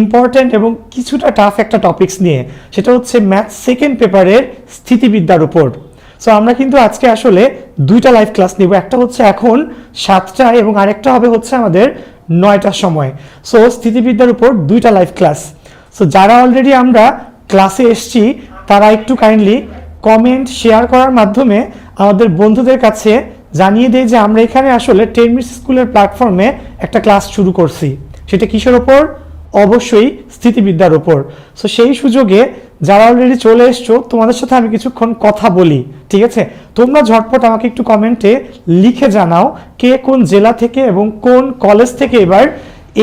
Important এবং কিছুটা tough একটা টপিকস নিয়ে, সেটা হচ্ছে ম্যাথ সেকেন্ড পেপারের স্থিতিবিদ্যার উপর। সো আমরা কিন্তু আজকে আসলে দুইটা লাইভ ক্লাস নিব, একটা হচ্ছে এখন 7টায় এবং আরেকটা হবে হচ্ছে আমাদের 9টার সময়। সো স্থিতিবিদ্যার উপর দুইটা লাইভ ক্লাস। সো যারা অলরেডি আমরা ক্লাসে এসছি তারা একটু কাইন্ডলি কমেন্ট শেয়ার করার মাধ্যমে আমাদের বন্ধুদের কাছে জানিয়ে দেয় যে আমরা এখানে আসলে 10 মিনিট স্কুলের প্ল্যাটফর্মে একটা ক্লাস শুরু করছি। সেটা কিসের ওপর? অবশ্যই স্থিতিবিদ্যার ওপর। সো সেই সুযোগে যারা অলরেডি চলে এসছো তোমাদের সাথে আমি কিছুক্ষণ কথা বলি, ঠিক আছে? তোমরা ঝটপট আমাকে একটু কমেন্টে লিখে জানাও কে কোন জেলা থেকে এবং কোন কলেজ থেকে এবার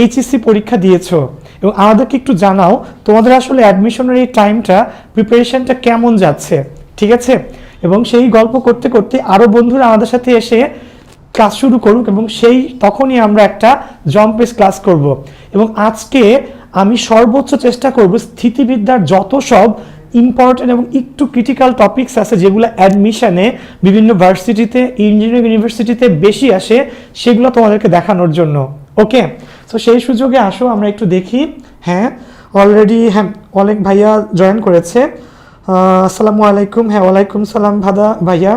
এইচএসসি পরীক্ষা দিয়েছো, এবং আমাদেরকে একটু জানাও তোমাদের আসলে অ্যাডমিশনের এই টাইমটা, প্রিপারেশনটা কেমন যাচ্ছে, ঠিক আছে? এবং সেই গল্প করতে করতে আরও বন্ধুরা আমাদের সাথে এসে ক্লাস শুরু করুক এবং তখনই আমরা একটা জম্পেস ক্লাস করব। এবং আজকে আমি সর্বোচ্চ চেষ্টা করব স্থিতিবিদ্যার যত সব ইম্পর্টেন্ট এবং একটু ক্রিটিক্যাল টপিকস আছে যেগুলো অ্যাডমিশনে বিভিন্ন ভার্সিটিতে, ইঞ্জিনিয়ারিং ইউনিভার্সিটিতে বেশি আসে, সেগুলো তোমাদেরকে দেখানোর জন্য। ওকে, সো সেই সুযোগে আসো আমরা একটু দেখি। হ্যাঁ, অলরেডি অনেক ভাইয়া জয়েন করেছে। আসসালামু আলাইকুম। হ্যাঁ, ওয়ালাইকুম সালাম ভাইয়া।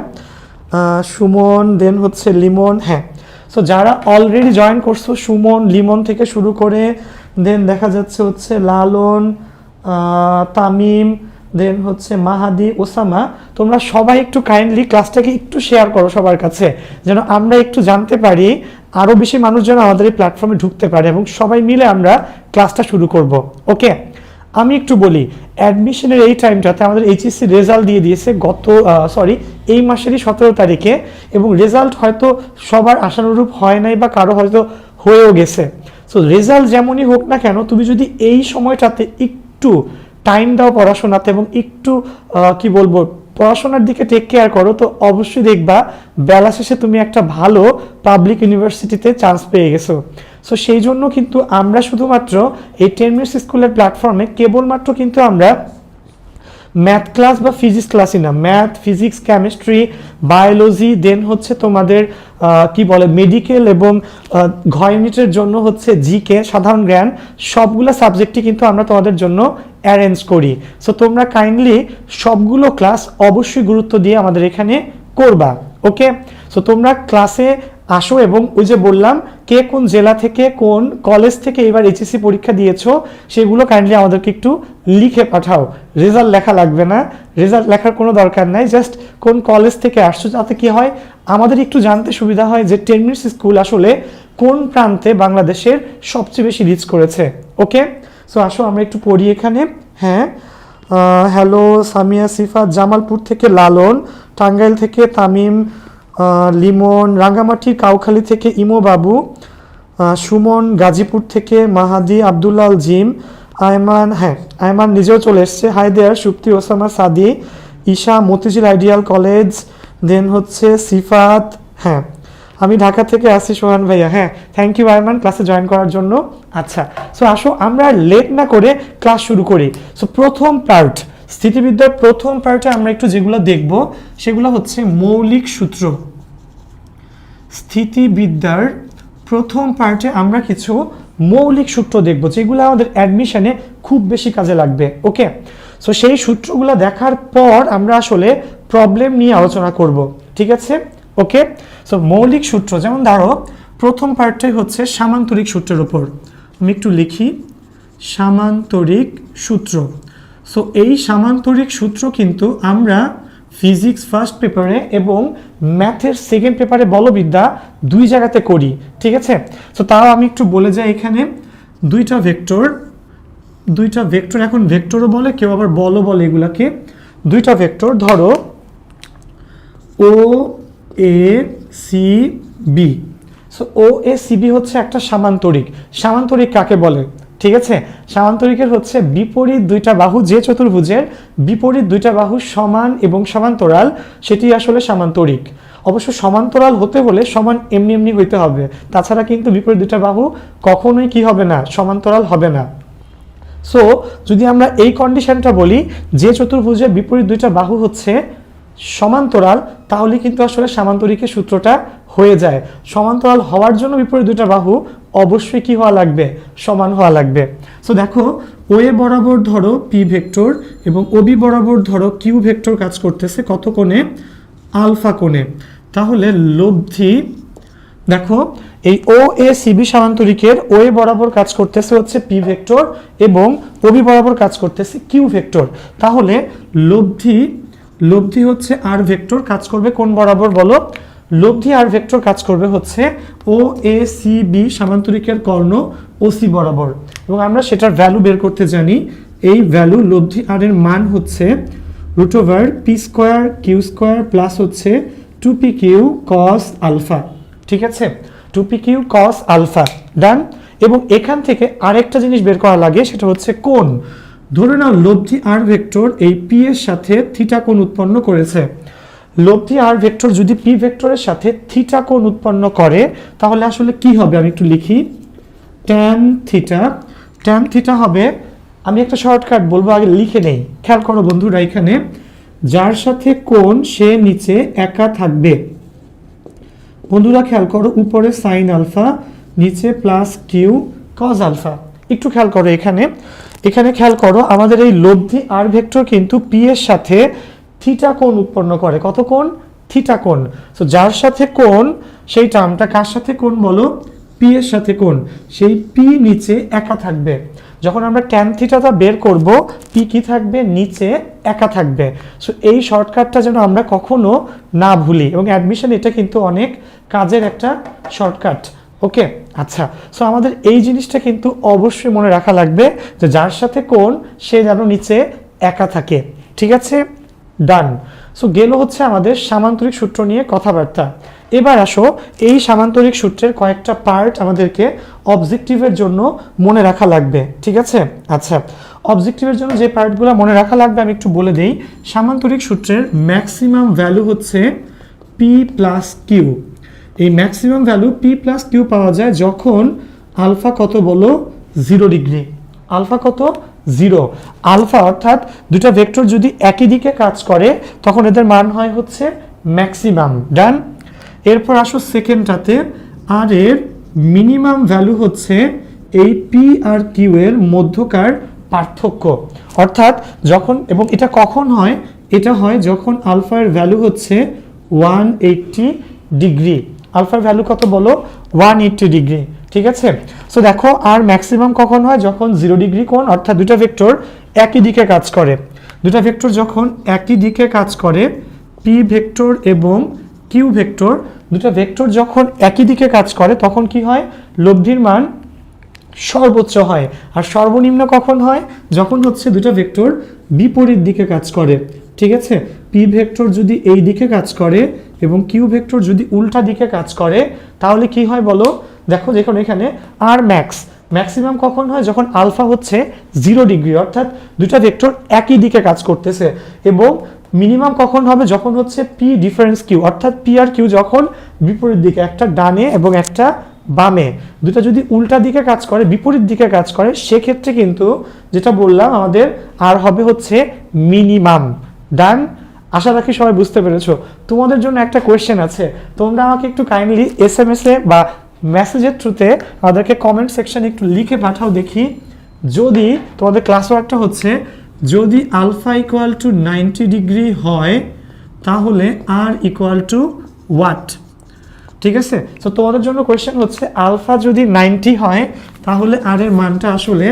সুমন, দেন হচ্ছে লিমন। হ্যাঁ, সো যারা অলরেডি জয়েন করছো, সুমন, লিমন থেকে শুরু করে দেন দেখা যাচ্ছে হচ্ছে লালন, তামিম, দেন হচ্ছে মাহাদি, ওসামা, তোমরা সবাই একটু কাইন্ডলি ক্লাসটাকে একটু শেয়ার করো সবার কাছে, যেন আমরা একটু জানতে পারি, আরও বেশি মানুষ যেন আমাদের এই প্ল্যাটফর্মে ঢুকতে পারে এবং সবাই মিলে আমরা ক্লাসটা শুরু করব। ওকে, আমি একটু বলি, অ্যাডমিশনের এই টাইমটাতে আমাদের এইচএসসি রেজাল্ট দিয়ে দিয়েছে এই মাসেরই 17 তারিখে, এবং রেজাল্ট হয়তো সবার আশানুরূপ হয় নাই বা কারো হয়তো হয়েও গেছে। সো রেজাল্ট যেমনই হোক না কেন, তুমি যদি এই সময়টাতে একটু টাইম দাও পড়াশোনাতে এবং একটু পড়াশোনার দিকে টেক কেয়ার করো, তো অবশ্যই দেখবা বেলা শেষে তুমি একটা ভালো পাবলিক ইউনিভার্সিটিতে চান্স পেয়ে গেছো। সো সেই জন্য কিন্তু আমরা শুধুমাত্র এই 10 মিনিটস স্কুলের প্ল্যাটফর্মে কেবলমাত্র কিন্তু আমরা ম্যাথ ক্লাস বা ফিজিক্স ক্লাসই না, ম্যাথ, ফিজিক্স, কেমিস্ট্রি, বায়োলজি, দেন হচ্ছে তোমাদের মেডিকেল এবং ঘ ইউনিটের জন্য হচ্ছে জিকে, সাধারণ জ্ঞান, সবগুলো সাবজেক্টই কিন্তু আমরা তোমাদের জন্য অ্যারেঞ্জ করি। সো তোমরা কাইন্ডলি সবগুলো ক্লাস অবশ্যই গুরুত্ব দিয়ে আমাদের এখানে করবা। ওকে, সো তোমরা ক্লাসে আসো এবং ওই যে বললাম কে কোন জেলা থেকে, কোন কলেজ থেকে এবার এইচএসসি পরীক্ষা দিয়েছো সেগুলো কাইন্ডলি আমাদেরকে একটু লিখে পাঠাও। রেজাল্ট লেখা লাগবে না, রেজাল্ট লেখার কোনো দরকার নাই, জাস্ট কোন কলেজ থেকে আসছো, যাতে কি হয় আমাদের একটু জানতে সুবিধা হয় যে 10 মিনিটস স্কুল আসলে কোন প্রান্তে বাংলাদেশের সবচেয়ে বেশি রিচ করেছে। ওকে, সো আসো আমরা একটু পড়ি এখানে। হ্যাঁ, হ্যালো সামিয়া, সিফাত, জামালপুর থেকে লালন, টাঙ্গাইল থেকে তামিম, লিমন, রাঙ্গামাটির কাউখালী থেকে ইমো বাবু, সুমন, গাজীপুর থেকে মাহাদি, আব্দুল্লাল জিম, আয়মান, হ্যাঁ আয়মান নিজেও চলে এসছে। হাই দেয়ার, সুপ্তি, ওসামা, সাদি, ঈশা, মতিঝিল আইডিয়াল কলেজ, দেন হচ্ছে সিফাত। হ্যাঁ, আমি ঢাকা থেকে আসি সোহান ভাইয়া। হ্যাঁ, থ্যাংক ইউ আয়মান ক্লাসে জয়েন করার জন্য। আচ্ছা, সো আসো আমরা লেট না করে ক্লাস শুরু করি। সো প্রথম পার্ট, স্থিতিবিদ্যার প্রথম পার্টে আমরা একটু যেগুলো দেখব সেগুলো হচ্ছে মৌলিক সূত্র। স্থিতিবিদ্যার প্রথম পার্টে আমরা কিছু মৌলিক সূত্র দেখব যেগুলো আমাদের অ্যাডমিশনে খুব বেশি কাজে লাগবে। ওকে, সো সেই সূত্রগুলো দেখার পর আমরা আসলে প্রবলেম নিয়ে আলোচনা করব, ঠিক আছে? ওকে, সো মৌলিক সূত্র, যেমন ধরো প্রথম পার্টটাই হচ্ছে সামান্তরিক সূত্রের উপর। আমি একটু লিখি, সামান্তরিক সূত্র। সো এই সামান্তরিক সূত্র কিন্তু আমরা ফিজিক্স ফার্স্ট পেপারে এবং ম্যাথের সেকেন্ড পেপারে বলবিদ্যা দুই জায়গাতে করি, ঠিক আছে? সো তাও আমি একটু বলে যাই, এখানে দুইটা ভেক্টর, এখন ভেক্টরও বলে, কেউ আবার বলও বলে এগুলাকে। দুইটা ভেক্টর ধরো O A C B. So O A C B হচ্ছে একটা সামান্তরিক। সামান্তরিক কাকে বলে? ঠিক আছে, সামান্তরিকের হচ্ছে বিপরীত দুইটা বাহু, যে চতুর্ভুজের বিপরীত দুইটা বাহু সমান এবং সমান্তরাল, সেটি আসলে সামান্তরিক। অবশ্য সমান্তরাল হতে হলে সমান এমনি হইতে হবে, তাছাড়া কিন্তু বিপরীত দুইটা বাহু কখনোই কি হবে না, সমান্তরাল হবে না। সো যদি আমরা এই কন্ডিশনটা বলি, যে চতুর্ভুজের বিপরীত দুইটা বাহু হচ্ছে সমান্তরাল, তাহলে কিন্তু আসলে সামান্তরিকের সূত্রটা হয়ে যায়। সমান্তরাল হওয়ার জন্য বিপরীত দুইটা বাহু অবশ্যই কি হওয়া লাগবে, সমান হওয়া লাগবে। সো দেখো ও এ বরাবর ধরো পি ভেক্টর এবং ওবি বরাবর ধরো কিউ ভেক্টর কাজ করতেছে কত কোণে, আলফা কোণে। তাহলে লব্ধি দেখো এই ও এ সিবি সামান্তরিকের ও এ বরাবর কাজ করতেছে হচ্ছে পি ভেক্টর এবং ওবি বরাবর কাজ করতেছে কিউ ভেক্টর। তাহলে লব্ধি হচ্ছে আর ভেক্টর কাজ করবে কোন বরাবর বলো, লব্ধি আর ভেক্টর কাজ করবে হচ্ছে ও এ সি বি সামান্তরিকের কর্ণ ও সি বরাবর, এবং আমরা সেটার ভ্যালু বের করতে জানি। এই ভ্যালু লব্ধি আর এর মান হচ্ছে √, p square q square plus হচ্ছে 2p কিউ কস আলফা। ঠিক আছে, 2p কিউ কস আলফা, ডান। এবং এখান থেকে আরেকটা জিনিস বের করা লাগে, সেটা হচ্ছে কোণ। ধরে নাও লব্ধি আর ভেক্টর এই পি এর সাথে থিটা কোণ উৎপন্ন করেছে। লব্ধি আর ভেক্টর যদি পি ভেক্টরের সাথে থিটা কোণ উৎপন্ন করে তাহলে আসলে কি হবে, আমি একটু লিখি, ট্যান থিটা হবে, আমি একটা শর্টকাট বলবো, আগে লিখে নেই। খেয়াল করো বন্ধুরা, এখানে যার সাথে কোণ সে নিচে একা থাকবে। বন্ধুরা খেয়াল করো, উপরে সাইন আলফা, নিচে প্লাস কিউ কজ আলফা। একটু খেয়াল করো এখানে খেয়াল করো, আমাদের এই লব্ধি আর ভেক্টর কিন্তু পি এর সাথে থিটা কোণ উৎপন্ন করে। কত কোণ, থিটা কোণ। সো যার সাথে কোণ সেই টার্মটা কার সাথে কোণ বলো, পি এর সাথে কোণ, সেই পি নিচে একা থাকবে। যখন আমরা ট্যান থিটাটা বের করব, পি কি থাকবে, নিচে একা থাকবে। সো এই শর্টকাটটা যেন আমরা কখনো না ভুলি, এবং অ্যাডমিশন এটা কিন্তু অনেক কাজের একটা শর্টকাট। ওকে, আচ্ছা। সো আমাদের এই জিনিসটা কিন্তু অবশ্যই মনে রাখা লাগবে যে যার সাথে কোণ সে যেন নিচে একা থাকে। ঠিক আছে, ডান। সো গেল হচ্ছে আমাদের সামান্তরিক সূত্র নিয়ে কথাবার্তা। এবার আসো এই সামান্তরিক সূত্রের কয়েকটা পার্ট আমাদেরকে অবজেক্টিভের জন্য মনে রাখা লাগবে। ঠিক আছে, আচ্ছা। অবজেক্টিভের জন্য যে পার্টগুলো মনে রাখা লাগবে আমি একটু বলে দেই। সামান্তরিক সূত্রের ম্যাক্সিমাম ভ্যালু হচ্ছে পি প্লাস কিউ। এই maximum value p plus q পাওয়া যায় যখন আলফা কত বলো, 0 ডিগ্রি। আলফা কত, 0। আলফা অর্থাৎ দুটা ভেক্টর যদি একই দিকে কাজ করে তখন এদের মান হয় হচ্ছে ম্যাক্সিমাম, ডান। এরপর আসো সেকেন্ডটাতে, আর এর মিনিমাম ভ্যালু হচ্ছে এই পি আর কিউ এর মধ্যকার পার্থক্য। অর্থাৎ যখন, এবং এটা কখন হয়, এটা হয় যখন আলফার ভ্যালু হচ্ছে 180 ডিগ্রি। আলফার ভ্যালু কত বলো, 180 ডিগ্রি। ঠিক আছে, সো দেখো আর ম্যাক্সিমাম কখন হয়, যখন 0 ডিগ্রি কোণ, অর্থাৎ দুটা ভেক্টর একই দিকে কাজ করে। দুটা ভেক্টর যখন একই দিকে কাজ করে, পি ভেক্টর এবং কিউ ভেক্টর, দুটা ভেক্টর যখন একই দিকে কাজ করে তখন কি হয়, লব্ধির মান সর্বোচ্চ হয়। আর সর্বনিম্ন কখন হয়, যখন হচ্ছে দুটা ভেক্টর বিপরীত দিকে কাজ করে। ঠিক আছে, পি ভেক্টর যদি এই দিকে কাজ করে এবং কিউ ভেক্টর যদি উল্টা দিকে কাজ করে তাহলে কি হয় বলো, দেখো দেখুন এখানে আর ম্যাক্সিমাম কখন হয়, যখন আলফা হচ্ছে 0 ডিগ্রি, অর্থাৎ দুটা ভেক্টর একই দিকে কাজ করতেছে। এবং মিনিমাম কখন হবে, যখন হচ্ছে পি ডিফারেন্স কিউ, অর্থাৎ পি আর কিউ যখন বিপরীত দিকে, একটা ডানে এবং একটা বামে, দুটা যদি উল্টা দিকে কাজ করে, বিপরীত দিকে কাজ করে, সেক্ষেত্রে কিন্তু যেটা বললাম আমাদের আর হবে হচ্ছে মিনিমাম, ডান। আশা রাখি সবাই বুঝতে পেরেছো। তোমাদের জন্য একটা কোয়েশ্চেন আছে, তোমরা আমাকে একটু কাইন্ডলি SMS এ বা মেসেজের থ্রুতে আমাদেরকে কমেন্ট সেকশনে একটু লিখে পাঠাও দেখি। যদি তোমাদের ক্লাস ওয়ার্কটা হচ্ছে, যদি আলফা ইকুয়াল টু 90 ডিগ্রি হয় তাহলে আর ইকুয়াল টু হোয়াট। ঠিক আছে, তো তোমাদের জন্য কোয়েশ্চেন হচ্ছে আলফা যদি 90 হয় তাহলে আর এর মানটা আসলে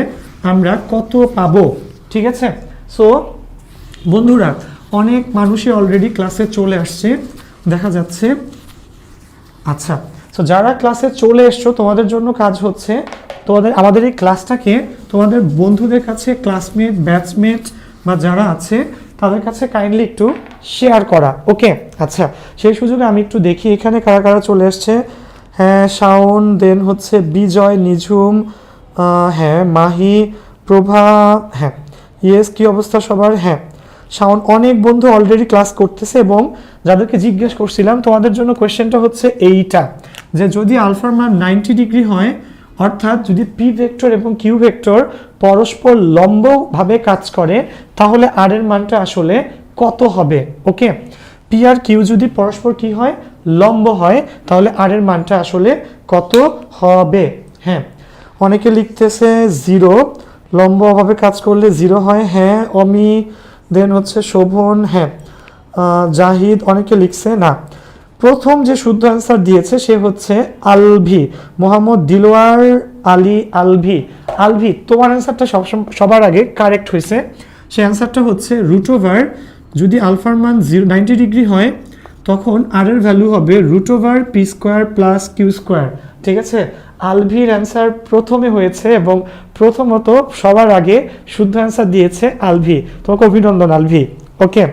আমরা কত পাবো। ঠিক আছে, সো বন্ধুরা অনেক মানুষই অলরেডি ক্লাসে চলে আসছে দেখা যাচ্ছে। আচ্ছা, সো যারা ক্লাসে চলে এসছো তোমাদের জন্য কাজ হচ্ছে আমাদের এই ক্লাসটাকে তোমাদের বন্ধুদের কাছে, ক্লাসমেট, ব্যাচমেট বা যারা আছে তাদের কাছে কাইন্ডলি একটু শেয়ার করা। ওকে, আচ্ছা, সেই সুযোগে আমি একটু দেখি এখানে কারা কারা চলে এসছে। হ্যাঁ, শাওন, দেন হচ্ছে বিজয়, নিঝুম, হ্যাঁ মাহি, প্রভা, হ্যাঁ ইয়েস, কি অবস্থা সবার। হ্যাঁ শাওন, অনেক বন্ধু অলরেডি ক্লাস করতেছে, এবং যাদেরকে জিজ্ঞেস করছিলাম তোমাদের জন্য কোয়েশ্চেনটা হচ্ছে এইটা, যে যদি আলফার মান 90 ডিগ্রি হয়, অর্থাৎ যদি পি ভেক্টর এবং কিউ ভেক্টর পরস্পর লম্বভাবে কাজ করে তাহলে আর এর মানটা আসলে কত হবে। ওকে, পি আর কিউ যদি পরস্পর কি হয়, লম্ব হয়, তাহলে আর এর মানটা আসলে কত হবে? হ্যাঁ, অনেকে লিখতেছে 0, লম্ব অভাবে কাজ করলে 0 হয়। হ্যাঁ অমি, দেন হচ্ছে শোভন, হ্যাঁ জাহিদ, অনেকে লিখছে না। প্রথম যে শুদ্ধ অ্যান্সার দিয়েছে সে হচ্ছে আলভি, মোহাম্মদ দিলওয়ার আলী আলভি। আলভি, তোমার অ্যান্সারটা সবার আগে কারেক্ট হয়েছে। সেই অ্যান্সারটা হচ্ছে রুট ওভার, যদি আলফার মান 90 ডিগ্রি হয় তখন আর এর ভ্যালু হবে root over p square plus q square. ঠিক আছে, আলভির অ্যান্সার প্রথমে হয়েছে এবং প্রথমত সবার আগে শুদ্ধ অ্যান্সার দিয়েছে আলভি। তোমাকে অভিনন্দন আলভি। ওকে,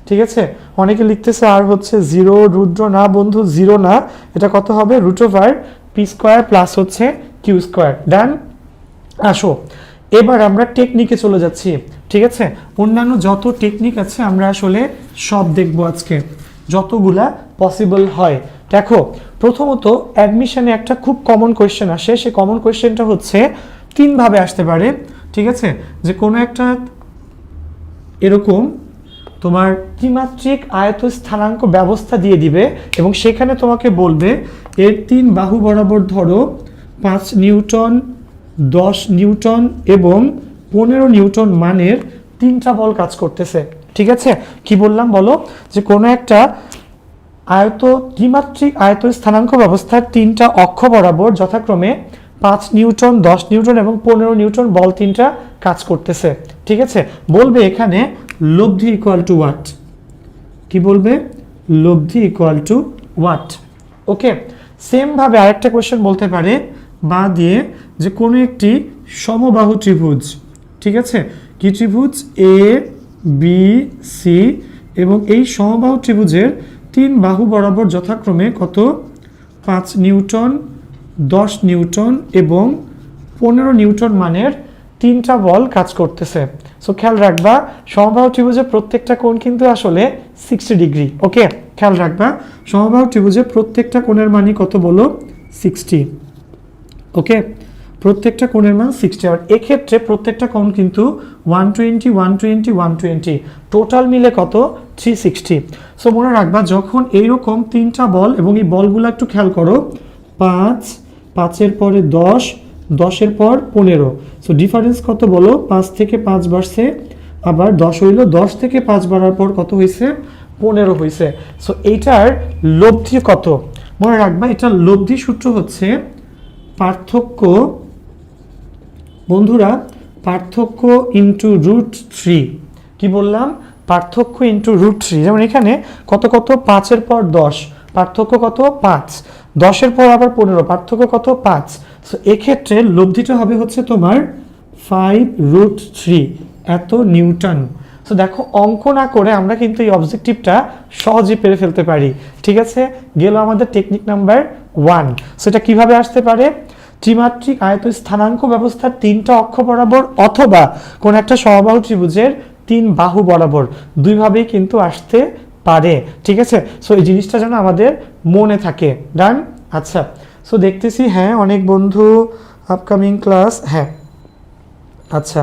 ঠিক আছে। অনেকে লিখতেছে আর হচ্ছে 0, রুদ্র না বন্ধু 0 না, এটা কত হবে? Root over p square plus হচ্ছে কিউ স্কোয়ার। ডান। আসো এবার আমরা টেকনিকে চলে যাচ্ছি। ঠিক আছে, অন্যান্য যত টেকনিক আছে আমরা আসলে সব দেখবো আজকে, যতগুলা পসিবল হয়। দেখো, প্রথমত অ্যাডমিশনে একটা খুব কমন কোয়েশ্চেন আসে, সে কমন কোয়েশ্চেনটা হচ্ছে 3 ভাবে আসতে পারে। ঠিক আছে, যে কোনো একটা এরকম তোমার ত্রিমাত্রিক আয়ত স্থানাঙ্ক ব্যবস্থা দিয়ে দিবে এবং সেখানে তোমাকে বলবে এর 3 বাহু বরাবর ধরো 5 নিউটন, 10 নিউটন এবং 15 নিউটন মানের 3টা বল কাজ করতেছে। ঠিক আছে, কি বললাম বলো? যে কোনো একটা ত্রিমাত্রিক আয়ত স্থানাঙ্ক ব্যবস্থার 3টা অক্ষ বরাবর যথাক্রমে 5 নিউটন, 10 নিউটন এবং 15 নিউটন বল 3টা কাজ করতেছে। ঠিক আছে, বলবে এখানে লব্ধি ইকুয়াল টু ওয়াট। কি বলবে? লব্ধি equal to what. Okay, same ভাবে আরেকটা কোশ্চেন বলতে পারে বা দিয়ে যে কোনো একটি সমবাহু ত্রিভুজ, ঠিক আছে, কি ত্রিভুজ? এ বি সি, এবং এই সমবাহু ত্রিভুজের 3 বাহু বরাবর যথাক্রমে কত? 5 নিউটন, 10 নিউটন এবং 15 নিউটন মানের 3টা বল কাজ করতেছে। সো খেয়াল রাখবা সমবাহু ত্রিভুজের প্রত্যেকটা কোণ কিন্তু আসলে 60 ডিগ্রি। ওকে, খেয়াল রাখবা সমবাহু ত্রিভুজের প্রত্যেকটা কোণের মানই কত বলো? 60। ওকে, প্রত্যেকটা কোণের মান 60। আর এক্ষেত্রে প্রত্যেকটা কোণ কিন্তু 120, 120, 120, টোটাল মিলে কত? 360। সো মনে রাখবা যখন এইরকম 3টা বল, এবং এই বলগুলো একটু খেয়াল করো, 5, 5-এর পরে 10, 10-এর পর 15। সো ডিফারেন্স কত বলো? 5 থেকে 5 বাড়ছে, আবার 10 হইল, 10 থেকে 5 বাড়ার পর কত হয়েছে? 15 হয়েছে। সো এইটার লব্ধি কত? মনে রাখবা এটার লব্ধি সূত্র হচ্ছে পার্থক্য, বন্ধুরা, পার্থক্য ইন্টু √3। কি বললাম? পার্থক্য ইন্টু √3। যেমন এখানে কত কত? 5-এর পর 10, পার্থক্য কত? 5, 10-এর পর আবার 15, পার্থক্য কত? 5। সো এক্ষেত্রে লব্ধিটা হবে হচ্ছে তোমার 5√3 এত নিউটন। সো দেখো, অঙ্ক না করে আমরা কিন্তু এই অবজেক্টিভটা সহজে পেরে ফেলতে পারি। ঠিক আছে, গেল আমাদের টেকনিক নাম্বার 1। সেটা কিভাবে আসতে পারে? ত্রিমাত্রিক আয়ত স্থানাঙ্ক ব্যবস্থার 3টা অক্ষ বরাবর অথবা কোন একটা সমবাহু ত্রিভুজের 3 বাহু বরাবর, দুইভাবেই কিন্তু আসতে পারে। ঠিক আছে, সো এই জিনিসটা যেন আমাদের মনে থাকে। ডান। আচ্ছা, সো দেখতেছি হ্যাঁ অনেক বন্ধু আপকামিং ক্লাস, হ্যাঁ আচ্ছা।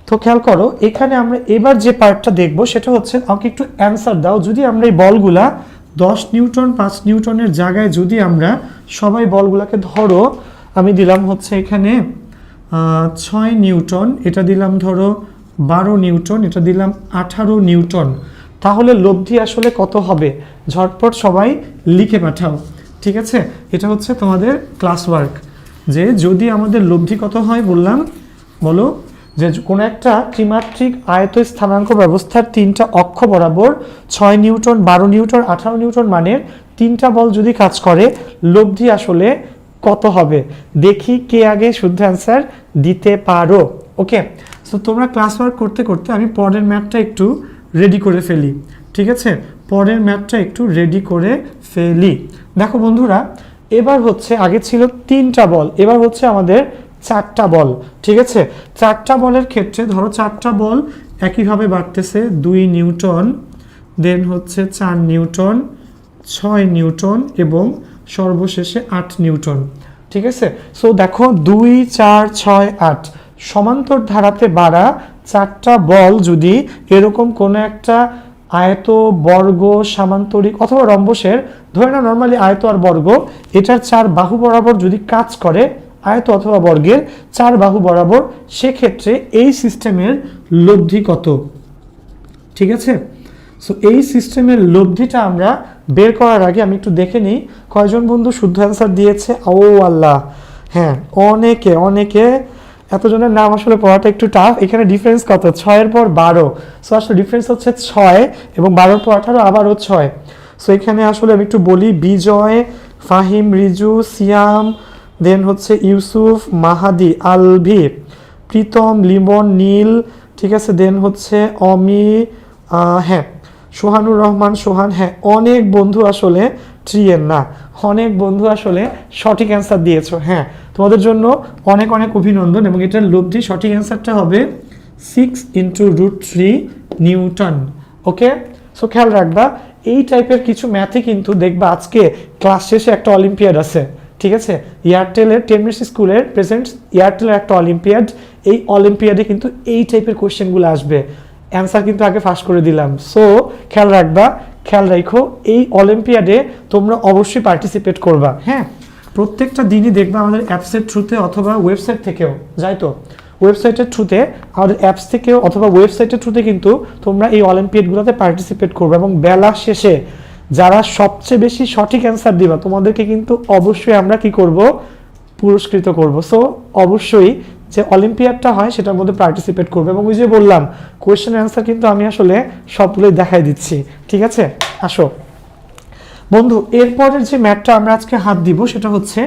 তো খেয়াল করো এখানে আমরা এবার যে পার্টটা দেখব সেটা হচ্ছে, আমাকে একটু অ্যান্সার দাও। যদি আমরা এই বলগুলা 10 নিউটন, 5 নিউটনের জায়গায় যদি আমরা সবাই বলগুলাকে ধরো, আমি দিলাম হচ্ছে এখানে 6 নিউটন, এটা দিলাম ধরো 12 নিউটন, এটা দিলাম 18 নিউটন, তাহলে লব্ধি আসলে কত হবে? ঝটপট সবাই লিখে পাঠাও। ঠিক আছে, এটা হচ্ছে তোমাদের ক্লাস ওয়ার্ক, যে যদি আমাদের লব্ধি কত হয় বললাম, বলো। যে কোনো একটা ত্রিমাত্রিক আয়ত স্থানাঙ্ক ব্যবস্থার 3টা অক্ষ বরাবর 6 নিউটন, 12 নিউটন, 18 নিউটন মানের 3টা বল যদি কাজ করে, লব্ধি আসলে কত হবে? দেখি কে আগে শুদ্ধ অ্যান্সার দিতে পারো। ওকে, সো তোমরা ক্লাস ওয়ার্ক করতে করতে আমি পরের ম্যাথটা একটু রেডি করে ফেলি। ঠিক আছে, পরের ম্যাথটা একটু রেডি করে ফেলি। দেখো বন্ধুরা, এবার হচ্ছে আগে ছিল 3টা বল, এবার হচ্ছে আমাদের 4টা বল। ঠিক আছে, 4টা বলের ক্ষেত্রে ধরো 4টা বল একইভাবে বাড়তেছে, 2 নিউটন, দেন হচ্ছে 4 নিউটন, 6 নিউটন এবং সর্বশেষে 8 নিউটন। ঠিক আছে, সো দেখো 2, 4, 6, 8 সমান্তর ধারাতে বাড়া 4টা বল যদি এরকম কোনো একটা আয়ত, বর্গ, সামান্তরিক অথবা রম্বসের, ধরে না নর্মালি আয়ত আর বর্গ, এটার 4 বাহু বরাবর যদি কাজ করে আয়ত অথবা বর্গের 4 বাহু বরাবর, সেক্ষেত্রে এই সিস্টেমের লব্ধি কত? ঠিক আছে, সো এই সিস্টেমের লব্ধিটা আমরা বের করার আগে আমি একটু দেখে নিই কয়জন বন্ধু শুদ্ধ অ্যান্সার দিয়েছে। ও আল্লাহ, হ্যাঁ অনেকে এতজনের নাম আসলে পড়াটা একটু টাফ। এখানে ডিফারেন্স কত? 6-এর পর 12, সো আসলে ডিফারেন্স হচ্ছে 6 এবং 12-র পর 18, আবারও 6। সো এখানে আসলে আমি একটু বলি, বিজয়, ফাহিম, রিজু, সিয়াম, দেন হচ্ছে ইউসুফ, মাহাদি, আলভি, প্রীতম, লিমন, নীল, ঠিক আছে, দেন হচ্ছে অমি, হ্যাঁ সোহানুর রহমান, সোহান, হ্যাঁ অনেক বন্ধু আসলে ট্রিয়েন না, অনেক বন্ধু আসলে সঠিক অ্যান্সার দিয়েছো। হ্যাঁ, তোমাদের জন্য অনেক অভিনন্দন। এবং এটার লব্ধি সঠিক অ্যান্সারটা হবে 6 × √3 নিউটন। ওকে, সো খেয়াল রাখবা এই টাইপের কিছু ম্যাথে কিন্তু দেখবা আজকে ক্লাস শেষে একটা অলিম্পিয়াড আছে। ঠিক আছে, এয়ারটেলের 10 মিনিটস স্কুলের প্রেজেন্ট এয়ারটেলের একটা অলিম্পিয়াড, এই অলিম্পিয়াডে কিন্তু এই টাইপের কোয়েশ্চেনগুলো আসবে। অ্যান্সার কিন্তু আগে ফাঁস করে দিলাম, সো খেয়াল রাখবা, খেয়াল রাখো এই অলিম্পিয়াডে তোমরা অবশ্যই পার্টিসিপেট করবা। হ্যাঁ, প্রত্যেকটা দিনই দেখবা আমাদের অ্যাপসের থ্রুতে অথবা ওয়েবসাইট থেকেও, যাই তো ওয়েবসাইটের থ্রুতে, আমাদের অ্যাপস থেকেও অথবা ওয়েবসাইটের থ্রুতে কিন্তু তোমরা এই অলিম্পিয়াডগুলোতে পার্টিসিপেট করবে। এবং বেলা শেষে যারা সবচেয়ে বেশি সঠিক অ্যান্সার দিবা তোমাদেরকে কিন্তু অবশ্যই আমরা কি করব? পুরস্কৃত করব। সো অবশ্যই যে অলিম্পিয়াডটা হয় সেটার মধ্যে পার্টিসিপেট করবে। এবং ওই যে বললাম কোয়েশ্চেন অ্যান্সার কিন্তু আমি আসলে সবগুলোই দেখাই দিচ্ছি। ঠিক আছে, আসো বন্ধু, এরপরের যে ম্যাথটা আমরা আজকে হাত দিব সেটা হচ্ছে